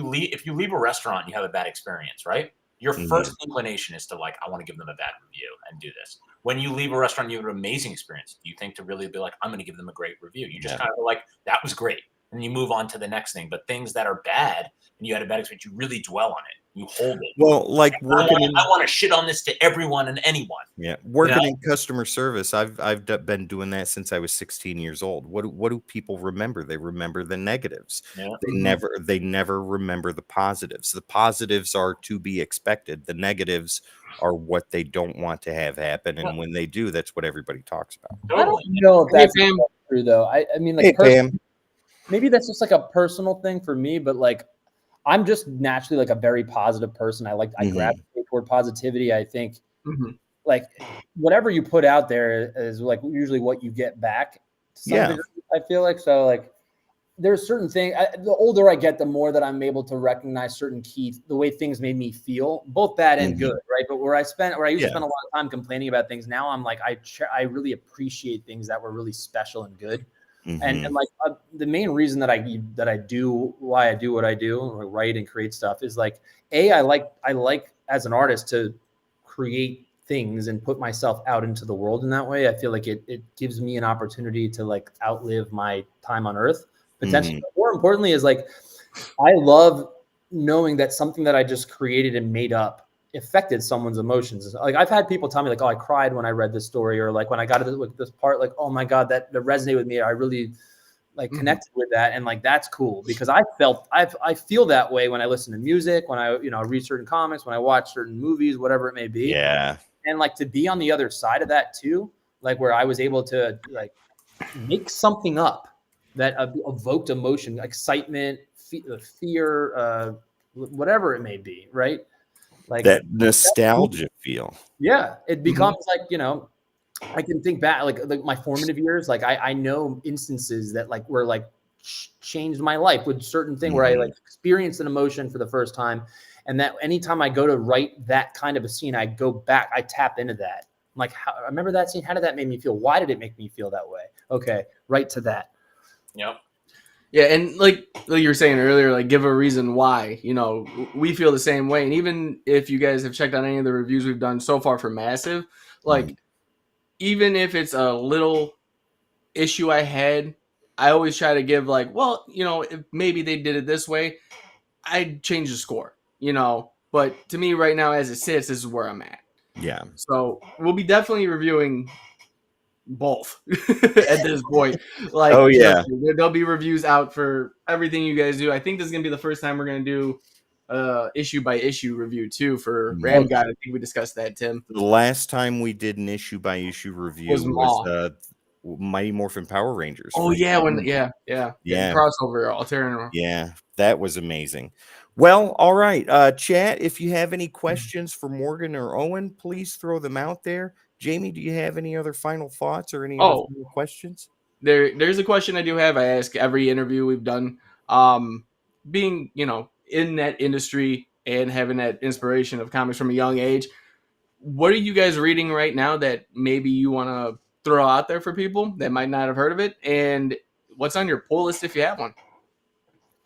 you leave a restaurant and you have a bad experience, right? Your first inclination is to like, I want to give them a bad review and do this. When you leave a restaurant, you have an amazing experience. Do you think to really be like, I'm going to give them a great review? You just kind of like, that was great. And you move on to the next thing. But things that are bad and you had a bad experience, you really dwell on it. You hold it. Well, like I want to shit on this to everyone and anyone. Yeah, working in customer service, I've been doing that since I was 16 years old. What do people remember? They remember the negatives. Yeah. They never remember the positives. The positives are to be expected. The negatives are what they don't want to have happen, and when they do, that's what everybody talks about. I don't know if that's true though. I mean, like, maybe that's just like a personal thing for me, but like, I'm just naturally like a very positive person. I gravitate toward positivity. I think like whatever you put out there is like usually what you get back. To some degree, I feel like so. Like there's certain things. The older I get, the more that I'm able to recognize certain the way things made me feel, both bad and good, right? But where I used to spend a lot of time complaining about things, now I'm like I really appreciate things that were really special and good. And like the main reason that I do why I do what I do, or write and create stuff, is like I like as an artist to create things and put myself out into the world in that way. I feel like it gives me an opportunity to like outlive my time on Earth potentially. More importantly, is like I love knowing that something that I just created and made up affected someone's emotions. Like I've had people tell me like, oh, I cried when I read this story, or like when I got to this part, like, oh my God, that resonated with me. I really like connected with that. And like, that's cool because I feel that way when I listen to music, when I, read certain comics, when I watch certain movies, whatever it may be. Yeah. And like to be on the other side of that too, like where I was able to like make something up that evoked emotion, excitement, fear, whatever it may be. Right. Like that nostalgia feel. Yeah. It becomes like, I can think back like my formative years. Like I know instances that like were like changed my life with certain thing where I like experienced an emotion for the first time. And that anytime I go to write that kind of a scene, I go back, I tap into that. I'm like, I remember that scene. How did that make me feel? Why did it make me feel that way? Okay. Right to that. Yep. Yeah, and like you were saying earlier, like give a reason why. We feel the same way. And even if you guys have checked out any of the reviews we've done so far for Massive, like even if it's a little issue I had, I always try to give like, well, if maybe they did it this way, I'd change the score, But to me right now, as it sits, this is where I'm at. Yeah. So we'll be definitely reviewing both at this point. Like, there'll be reviews out for everything you guys do. I think this is gonna be the first time we're gonna do issue by issue review too for RAMGOD. I think we discussed that, Tim. The last time we did an issue by issue review was Mighty Morphin Power Rangers. Oh yeah, crossover alternative. Yeah, that was amazing. Well, all right, chat. If you have any questions for Morgan or Owen, please throw them out there. Jamie, do you have any other final thoughts or any other final questions? There's a question I do have. I ask every interview we've done. Being, in that industry and having that inspiration of comics from a young age, what are you guys reading right now that maybe you want to throw out there for people that might not have heard of it? And what's on your pull list if you have one?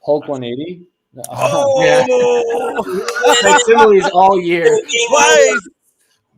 Hulk 180. Oh, yeah. Facsimiles all year.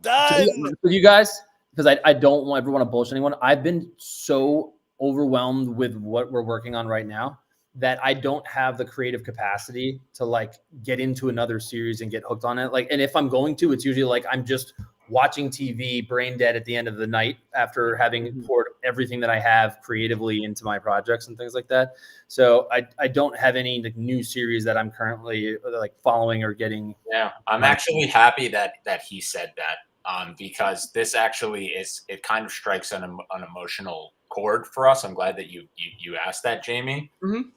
For you guys, because I don't ever want to bullshit anyone. I've been so overwhelmed with what we're working on right now that I don't have the creative capacity to like get into another series and get hooked on it. Like, and if I'm going to, it's usually like I'm just watching TV, brain dead at the end of the night after having poured everything that I have creatively into my projects and things like that. So I don't have any like new series that I'm currently like following or getting. Yeah, I'm actually happy that he said that, because this actually it kind of strikes an emotional chord for us. I'm glad that you asked that, Jamie,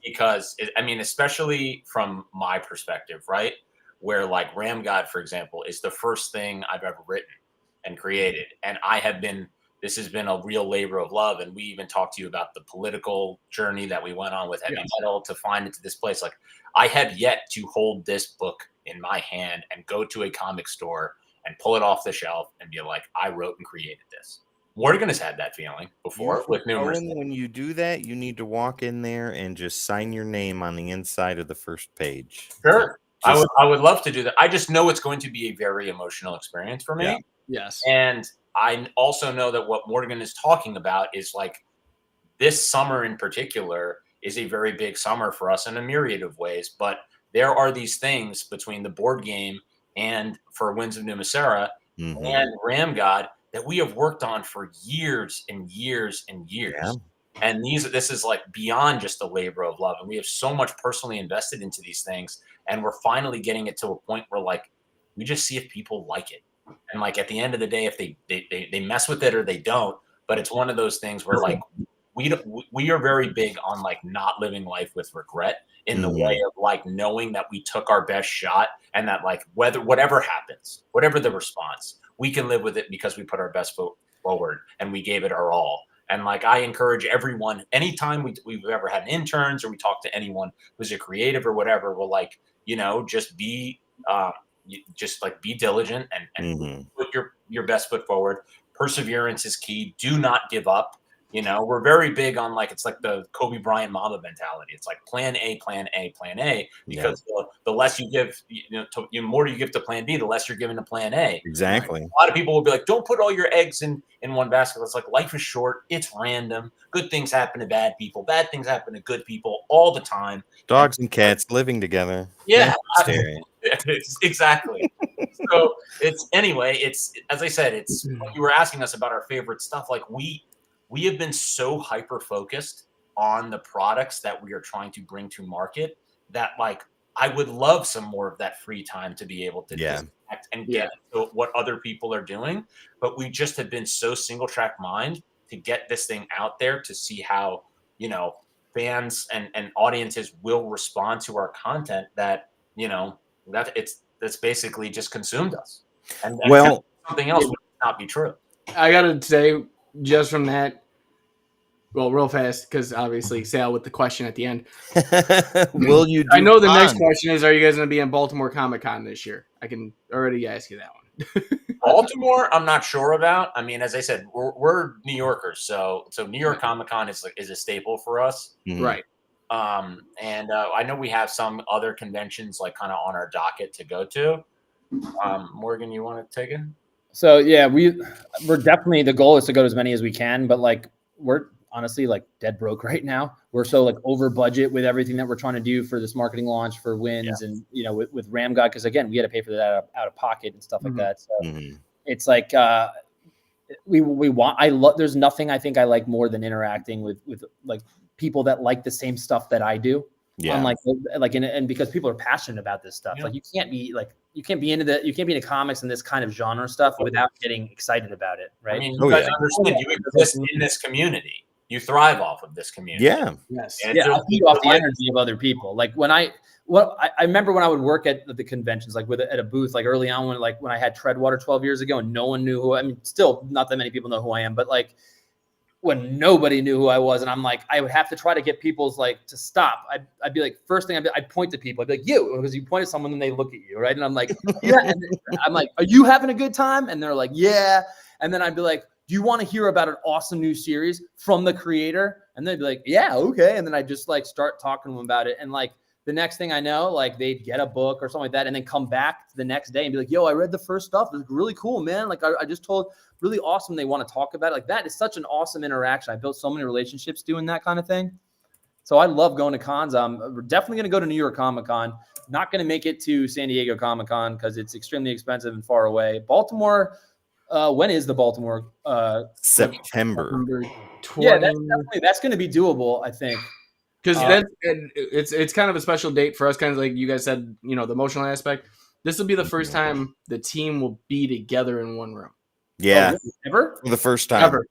because I mean, especially from my perspective, right? Where like RAMGOD, for example, is the first thing I've ever written and created. And this has been a real labor of love. And we even talked to you about the political journey that we went on with Heavy Metal to find it to this place. Like, I have yet to hold this book in my hand and go to a comic store and pull it off the shelf and be like, I wrote and created this. Morgan has had that feeling before with numerous Owen, when you do that, you need to walk in there and just sign your name on the inside of the first page. Sure. I would love to do that. I just know it's going to be a very emotional experience for me. Yeah. Yes. And I also know that what Morgan is talking about is like this summer in particular is a very big summer for us in a myriad of ways. But there are these things between the board game and for Winds of Numa Sera and RAMGOD that we have worked on for years and years and years. Yeah. And this is like beyond just a labor of love. And we have so much personally invested into these things. And we're finally getting it to a point where like, we just see if people like it. And like, at the end of the day, if they mess with it or they don't, but it's one of those things where like, we are very big on like not living life with regret in the way of like knowing that we took our best shot and that like whatever happens, whatever the response, we can live with it because we put our best foot forward and we gave it our all. And like, I encourage everyone, anytime we've ever had interns or we talk to anyone who's a creative or whatever, we'll like, just be be diligent and put your best foot forward. Perseverance is key. Do not give up. We're very big on like, it's like the Kobe Bryant Mamba mentality. It's like plan A, plan A, plan A, because the less you give, the more you give to plan B, the less you're giving to plan A. Exactly. A lot of people will be like, don't put all your eggs in one basket. It's like, life is short. It's random. Good things happen to bad people. Bad things happen to good people all the time. Dogs and cats living together. Yeah, Exactly. So it's as I said, it's when you were asking us about our favorite stuff, like we have been so hyper focused on the products that we are trying to bring to market that like I would love some more of that free time to be able to disconnect and get to what other people are doing. But we just have been so single track mind to get this thing out there to see how, fans and audiences will respond to our content that, that's basically just consumed us. And something else would not be true. I gotta say, just from that, well, real fast, because obviously Sal with the question at the end. Will you? I know the next question is: are you guys going to be in Baltimore Comic-Con this year? I can already ask you that one. Baltimore, I'm not sure about. I mean, as I said, we're New Yorkers, so New York Comic-Con is a staple for us, right? And I know we have some other conventions like kind of on our docket to go to. Morgan, you want to take it? So yeah, we're definitely, the goal is to go to as many as we can, but like we're honestly like dead broke right now. We're so like over budget with everything that we're trying to do for this marketing launch for Winds and with RAMGOD, because again, we had to pay for that out of pocket and stuff like that. So it's like there's nothing I think I like more than interacting with like people that like the same stuff that I do. Yeah. And because people are passionate about this stuff, like you can't be into comics and this kind of genre stuff without getting excited about it, right? I mean, you guys understand you exist in this community. You thrive off of this community. Yeah. Yes. I feed off the energy of other people. Like I remember when I would work at the conventions, like at a booth, like early on when I had Treadwater 12 years ago and no one knew who, I mean, still not that many people know who I am, but like when nobody knew who I was, and I'm like, I would have to try to get people's like to stop. I'd be like, first thing I'd point to people. I'd be like, you, because you point at someone and they look at you, right? And I'm like, yeah. And I'm like, are you having a good time? And they're like, yeah. And then I'd be like, do you want to hear about an awesome new series from the creator? And they'd be like, yeah, okay. And then I just like start talking to them about it. And like the next thing I know, like they'd get a book or something like that and then come back the next day and be like, yo, I read the first stuff. It was really cool, man. Like I just told, really awesome. They want to talk about it. Like that is such an awesome interaction. I built so many relationships doing that kind of thing. So I love going to cons. We're definitely going to go to New York Comic-Con. Not going to make it to San Diego Comic-Con because it's extremely expensive and far away. Baltimore, When is the Baltimore? September. Yeah, that's going to be doable, I think. Because it's kind of a special date for us, kind of like you guys said, the emotional aspect. This will be the first time the team will be together in one room. Yeah. Oh, really? Ever? For the first time. Ever.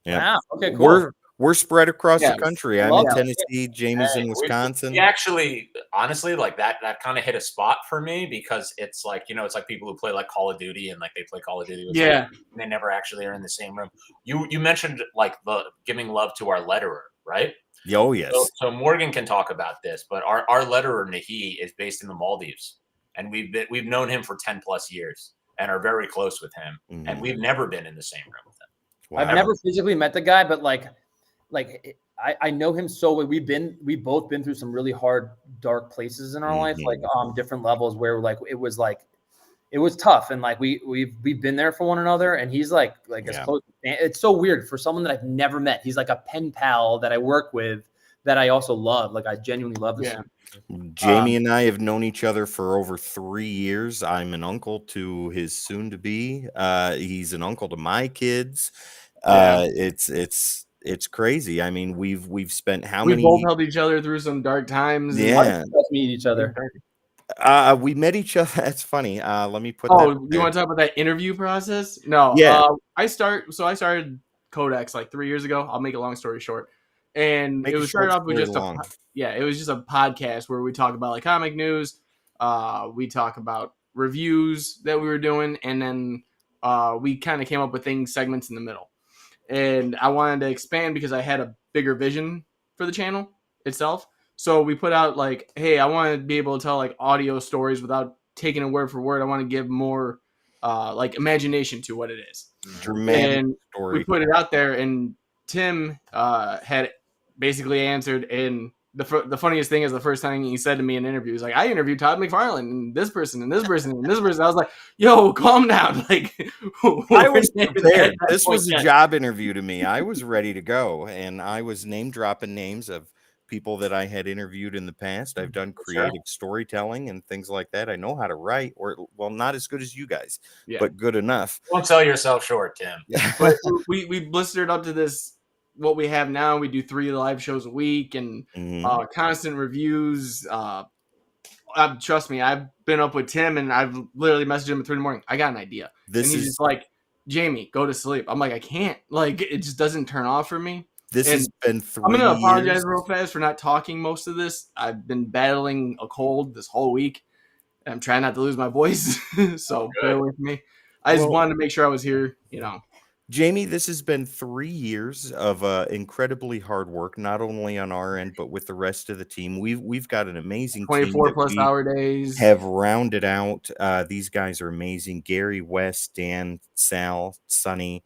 Yeah. Wow. Okay, cool. We're spread across the country. I'm in that. Tennessee. Jamie's in Wisconsin. We actually, honestly, like that kind of hit a spot for me because it's like, it's like people who play like Call of Duty and like they play Call of Duty with Yeah. and they never actually are in the same room. You mentioned like the giving love to our letterer, right? Oh, yes. So Morgan can talk about this, but our letterer Nahi is based in the Maldives, and we've known him for 10 plus years and are very close with him, and we've never been in the same room with him. Wow. I've never physically met the guy, but like I know him so well. We've both been through some really hard, dark places in our life, like different levels where like it was tough, and like we've been there for one another, and he's like as close. It's so weird for someone that I've never met. He's like a pen pal that I work with that I also love. Like I genuinely love this. Yeah. Jamie and I have known each other for over 3 years. I'm an uncle to his soon-to-be. He's an uncle to my kids. It's crazy. I mean, we've spent we both helped each other through some dark times. Yeah. Let's meet each other. We met each other. That's funny. Let me put. Oh, you want to talk about that interview process? No. Yeah. I started Codex like 3 years ago. I'll make a long story short. And Make it it was short, started off with just long. it was just a podcast where we talk about like comic news. We talk about reviews that we were doing, and then we kind of came up with segments in the middle. And I wanted to expand because I had a bigger vision for the channel itself. So we put out like, hey, I want to be able to tell like audio stories without taking it word for word. I want to give more like imagination to what it is. Dramatic and story. We put it out there, and Tim had basically answered. And the funniest thing is the first time he said to me in an interview, he's like, I interviewed Todd McFarlane and this person and this person and this person. I was like, yo, calm down. Like, I was prepared. This was a job interview to me. I was ready to go, and I was name dropping names of people that I had interviewed in the past. I've done creative storytelling and things like that. I know how to write, well, not as good as you guys, but good enough. Don't sell yourself short, Tim. But we blistered up to this. What we have now, we do 3 live shows a week and constant reviews. Trust me, I've been up with Tim and I've literally messaged him at 3 in the morning. I got an idea. And he's just like, Jamie, go to sleep. I'm like, I can't. Like, it just doesn't turn off for me. This has been 3 I'm going to apologize years. real fast for not talking most of this. I've been battling a cold this whole week. And I'm trying not to lose my voice. So bear with me. I just wanted to make sure I was here, Jamie, this has been 3 years of incredibly hard work, not only on our end, but with the rest of the team. We've got an amazing 24 plus hour days. Have rounded out. These guys are amazing. Gary, Wes, Dan, Sal, Sonny,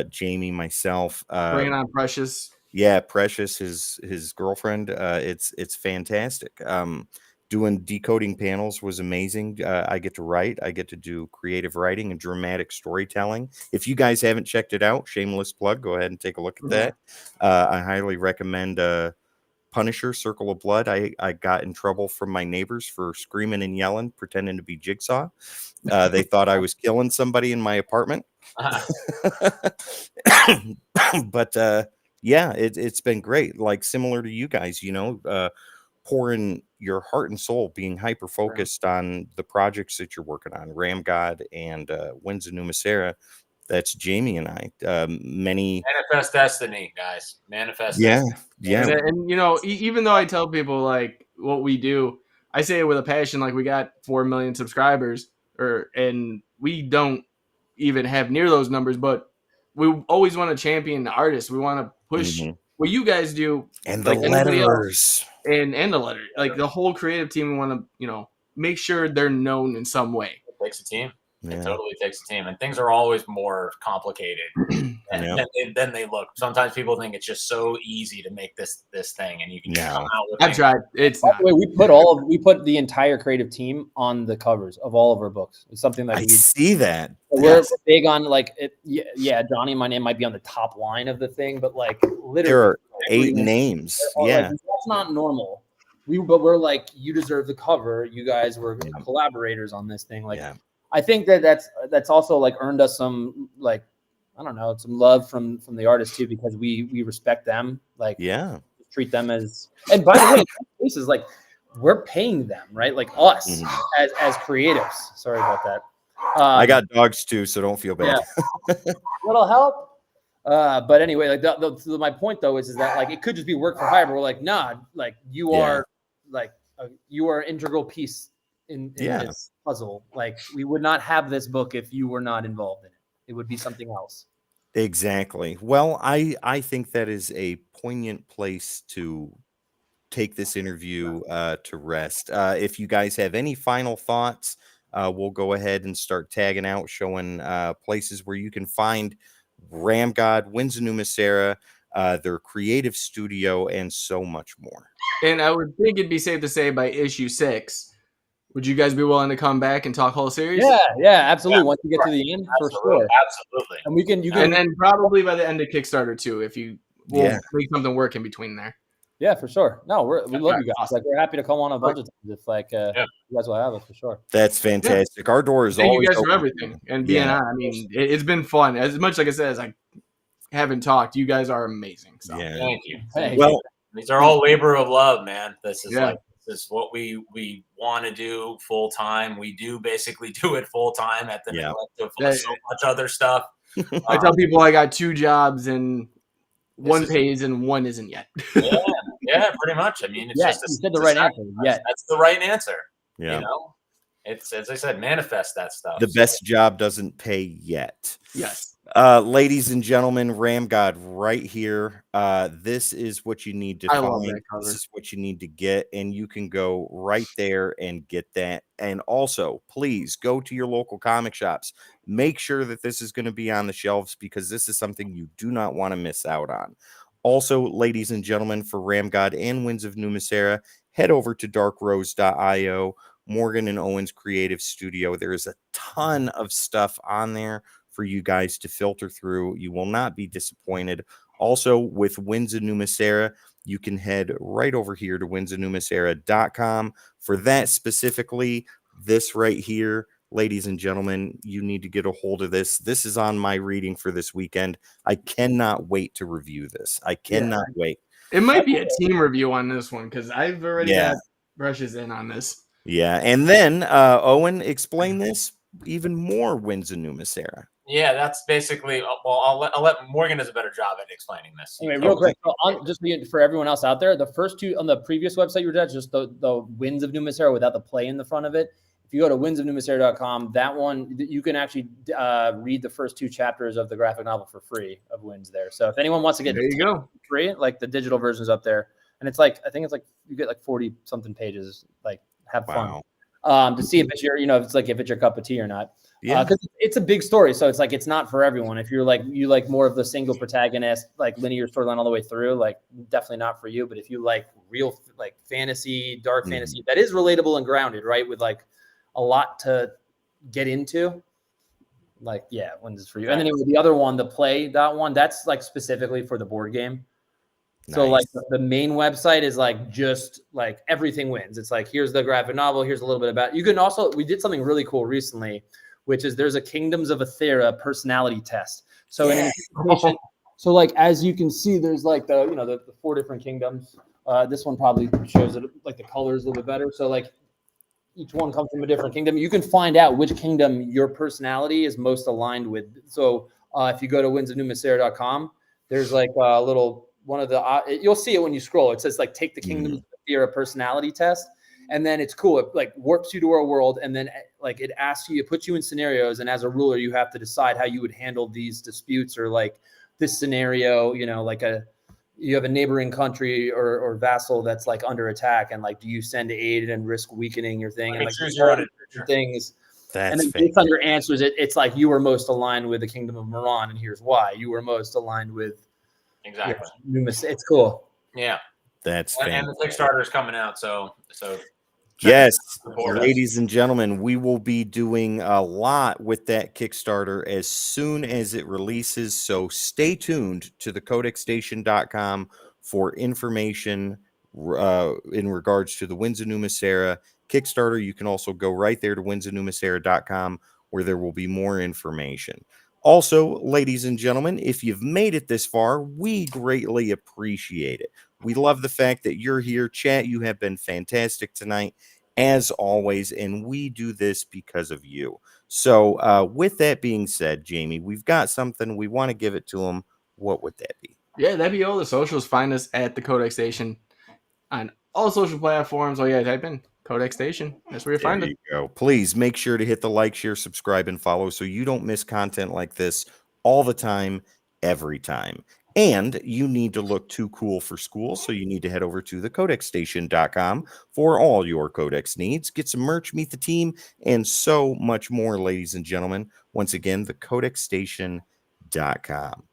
Jamie, myself. Bringing on Precious. Yeah, Precious, his girlfriend. It's fantastic. Doing decoding panels was amazing. I get to write. I get to do creative writing and dramatic storytelling. If you guys haven't checked it out, shameless plug, go ahead and take a look at that. I highly recommend Punisher, Circle of Blood. I got in trouble from my neighbors for screaming and yelling, pretending to be Jigsaw. They thought I was killing somebody in my apartment. But yeah, it's been great. Like similar to you guys, pouring your heart and soul, being hyper focused on the projects that you're working on, RAMGOD and Winds of Numa Sera. That's Jamie and I. Manifest destiny, guys. Manifest destiny. Yeah. And even though I tell people like what we do, I say it with a passion. Like we got 4 million subscribers, and we don't even have near those numbers, but we always want to champion the artists. We want to push what you guys do, and the letters. And the letter, like the whole creative team, we want to, make sure they're known in some way. It takes a team. Yeah. It totally takes a team, and things are always more complicated than they look. Sometimes people think it's just so easy to make this thing, and you can come out with. I've tried. It's by the way, we put the entire creative team on the covers of all of our books. It's something that I see that. We're big on like it. Yeah, Johnny, my name might be on the top line of the thing, but like literally, there are 8 names. Yeah, like, that's not normal. But we're like, you deserve the cover. You guys were collaborators on this thing. Like, I think that's also like earned us some like, I don't know, some love from the artists too, because we respect them, like Yeah. treat them as, and by the way, in some cases, like we're paying them, right? Like us as creatives. Sorry about that. I got dogs too, so don't feel bad. Yeah. Little help. But anyway, like my point though is that like it could just be work for hire, but we're like, nah, like you are like you are an integral piece in this puzzle. Like we would not have this book if you were not involved in it. It would be something else. Exactly. Well, I think that is a poignant place to take this interview to rest. If you guys have any final thoughts, we'll go ahead and start tagging out, showing places where you can find RAMGOD, Winds of Numa Sera, their creative studio, and so much more. And I would think it'd be safe to say by issue 6, would you guys be willing to come back and talk whole series? Yeah, absolutely. Once you get to the end, for sure. Absolutely. And you can, and then probably by the end of Kickstarter too, if you will make something work in between there. Yeah, for sure. No, we love you guys. Awesome. Like we're happy to come on a bunch of times if like you guys will have us for sure. That's fantastic. Our door is Thank always you guys open. for everything and being on. I mean, it's been fun. As much like I said, as I haven't talked, you guys are amazing. So thank you. Well, these are all labor of love, man. This is this is what we want to do full time. We do basically do it full time at the neglect of so much other stuff. I tell people I got 2 jobs and one pays and one isn't yet. yeah, pretty much. I mean, it's just you said the right answer. Yeah, that's the right answer. Yeah. You know, it's, as I said, manifest that stuff. The best job doesn't pay yet. Yes. Ladies and gentlemen, RAMGOD right here. This is what you need to find. This is what you need to get, and you can go right there and get that. And also, please go to your local comic shops. Make sure that this is going to be on the shelves because this is something you do not want to miss out on. Also, ladies and gentlemen, for RAMGOD and Winds of Numa Sera, head over to darkrose.io, Morgan and Owen's creative studio. There is a ton of stuff on there for you guys to filter through. You will not be disappointed. Also, with Winds of Numa Sera, you can head right over here to windsofnumasera.com. For that specifically, this right here, ladies and gentlemen, you need to get a hold of this. This is on my reading for this weekend. I cannot wait to review this. I cannot wait. It might be a team review on this one because I've already got brushes in on this. Yeah, and then Owen, explain this even more. Winds of Numa Sera. Yeah, that's basically. Well, I'll let Morgan does a better job at explaining this. Anyway, real quick, so just for everyone else out there, the first 2 on the previous website you were at, just the Winds of Numa Sera without the play in the front of it. If you go to windsofnumasera.com, that one you can actually read the first 2 chapters of the graphic novel for free of Winds there. So if anyone wants to get free, like the digital version's up there, and it's like I think it's like you get like 40 something pages. Like have fun to see if it's your if it's your cup of tea or not. Yeah, because it's a big story, so it's like it's not for everyone. If you're like you like more of the single protagonist, like linear storyline all the way through, like definitely not for you. But if you like real like fantasy, dark fantasy that is relatable and grounded, right, with like a lot to get into, like Winds is for you. And then the other one, the play, that one, that's like specifically for the board game. Nice. So like the main website is like just like everything Winds. It's like here's the graphic novel, here's a little bit about. You can also we did something really cool recently, which is there's a Kingdoms of Ethera personality test. So so like as you can see, there's like the 4 different kingdoms. This one probably shows it like the colors a little bit better. So like each one comes from a different kingdom. You can find out which kingdom your personality is most aligned with. So if you go to windsofnumasera.com, there's like a little one of the you'll see it when you scroll. It says like take the Kingdoms of Ethera personality test. And then it's cool. It like warps you to our world, and then like it asks you, it puts you in scenarios, and as a ruler, you have to decide how you would handle these disputes or like this scenario. Like you have a neighboring country or vassal that's like under attack, and like do you send aid and risk weakening your thing? And like choose your own things. And then based on your answers, it's like you were most aligned with the Kingdom of Moran, and here's why. You were most aligned with it's cool. Yeah, that's and the Kickstarter is coming out, so. Yes, ladies and gentlemen, we will be doing a lot with that Kickstarter as soon as it releases. So stay tuned to thecodexstation.com for information in regards to the Winds of Numa Sera Kickstarter. You can also go right there to windsofnumasera.com where there will be more information. Also, ladies and gentlemen, if you've made it this far, we greatly appreciate it. We love the fact that you're here. Chat, you have been fantastic tonight, as always, and we do this because of you. So with that being said, Jamie, we've got something. We want to give it to them. What would that be? Yeah, that'd be all the socials. Find us at the Codex Station on all social platforms. Oh, yeah, type in Codex Station. That's where you find There it. you go. Please make sure to hit the like, share, subscribe, and follow so you don't miss content like this all the time, every time. And you need to look too cool for school, so you need to head over to thecodexstation.com for all your Codex needs. Get some merch, meet the team, and so much more, ladies and gentlemen. Once again, thecodexstation.com.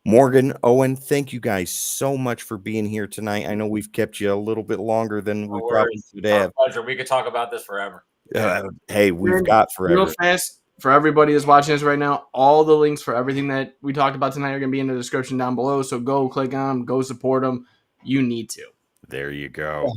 Morgan, Owen, thank you guys so much for being here tonight. I know we've kept you a little bit longer than we probably should have. Our pleasure. We could talk about this forever. Hey, we've got forever. Real fast, for everybody that's watching this right now, all the links for everything that we talked about tonight are going to be in the description down below. So go click on them, go support them. You need to. There you go.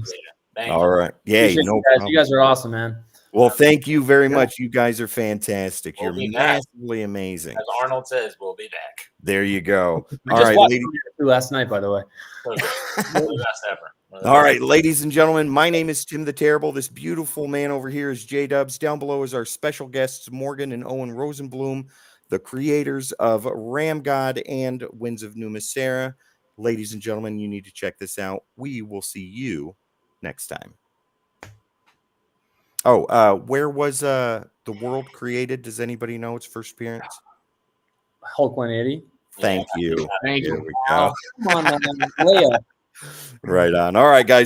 Thank All you. right. Yeah, Appreciate no you guys. problem. You guys are awesome, man. Well, thank you very much. You guys are fantastic. We'll You're be back. massively amazing. As Arnold says, we'll be back. There you go. I All just right, watched ladies. it last night, by the way. We're the best ever. All right, ladies and gentlemen, my name is Tim the Terrible. This beautiful man over here is J-Dubs. Down below is our special guests, Morgan and Owen Rosenblum, the creators of RAMGOD and Winds of Numa Sera. Ladies and gentlemen, you need to check this out. We will see you next time. Oh, where was the world created? Does anybody know its first appearance? Hulk 180. Thank you. Thank There you. we go. Come on, man. Leia. Right on. All right, guys.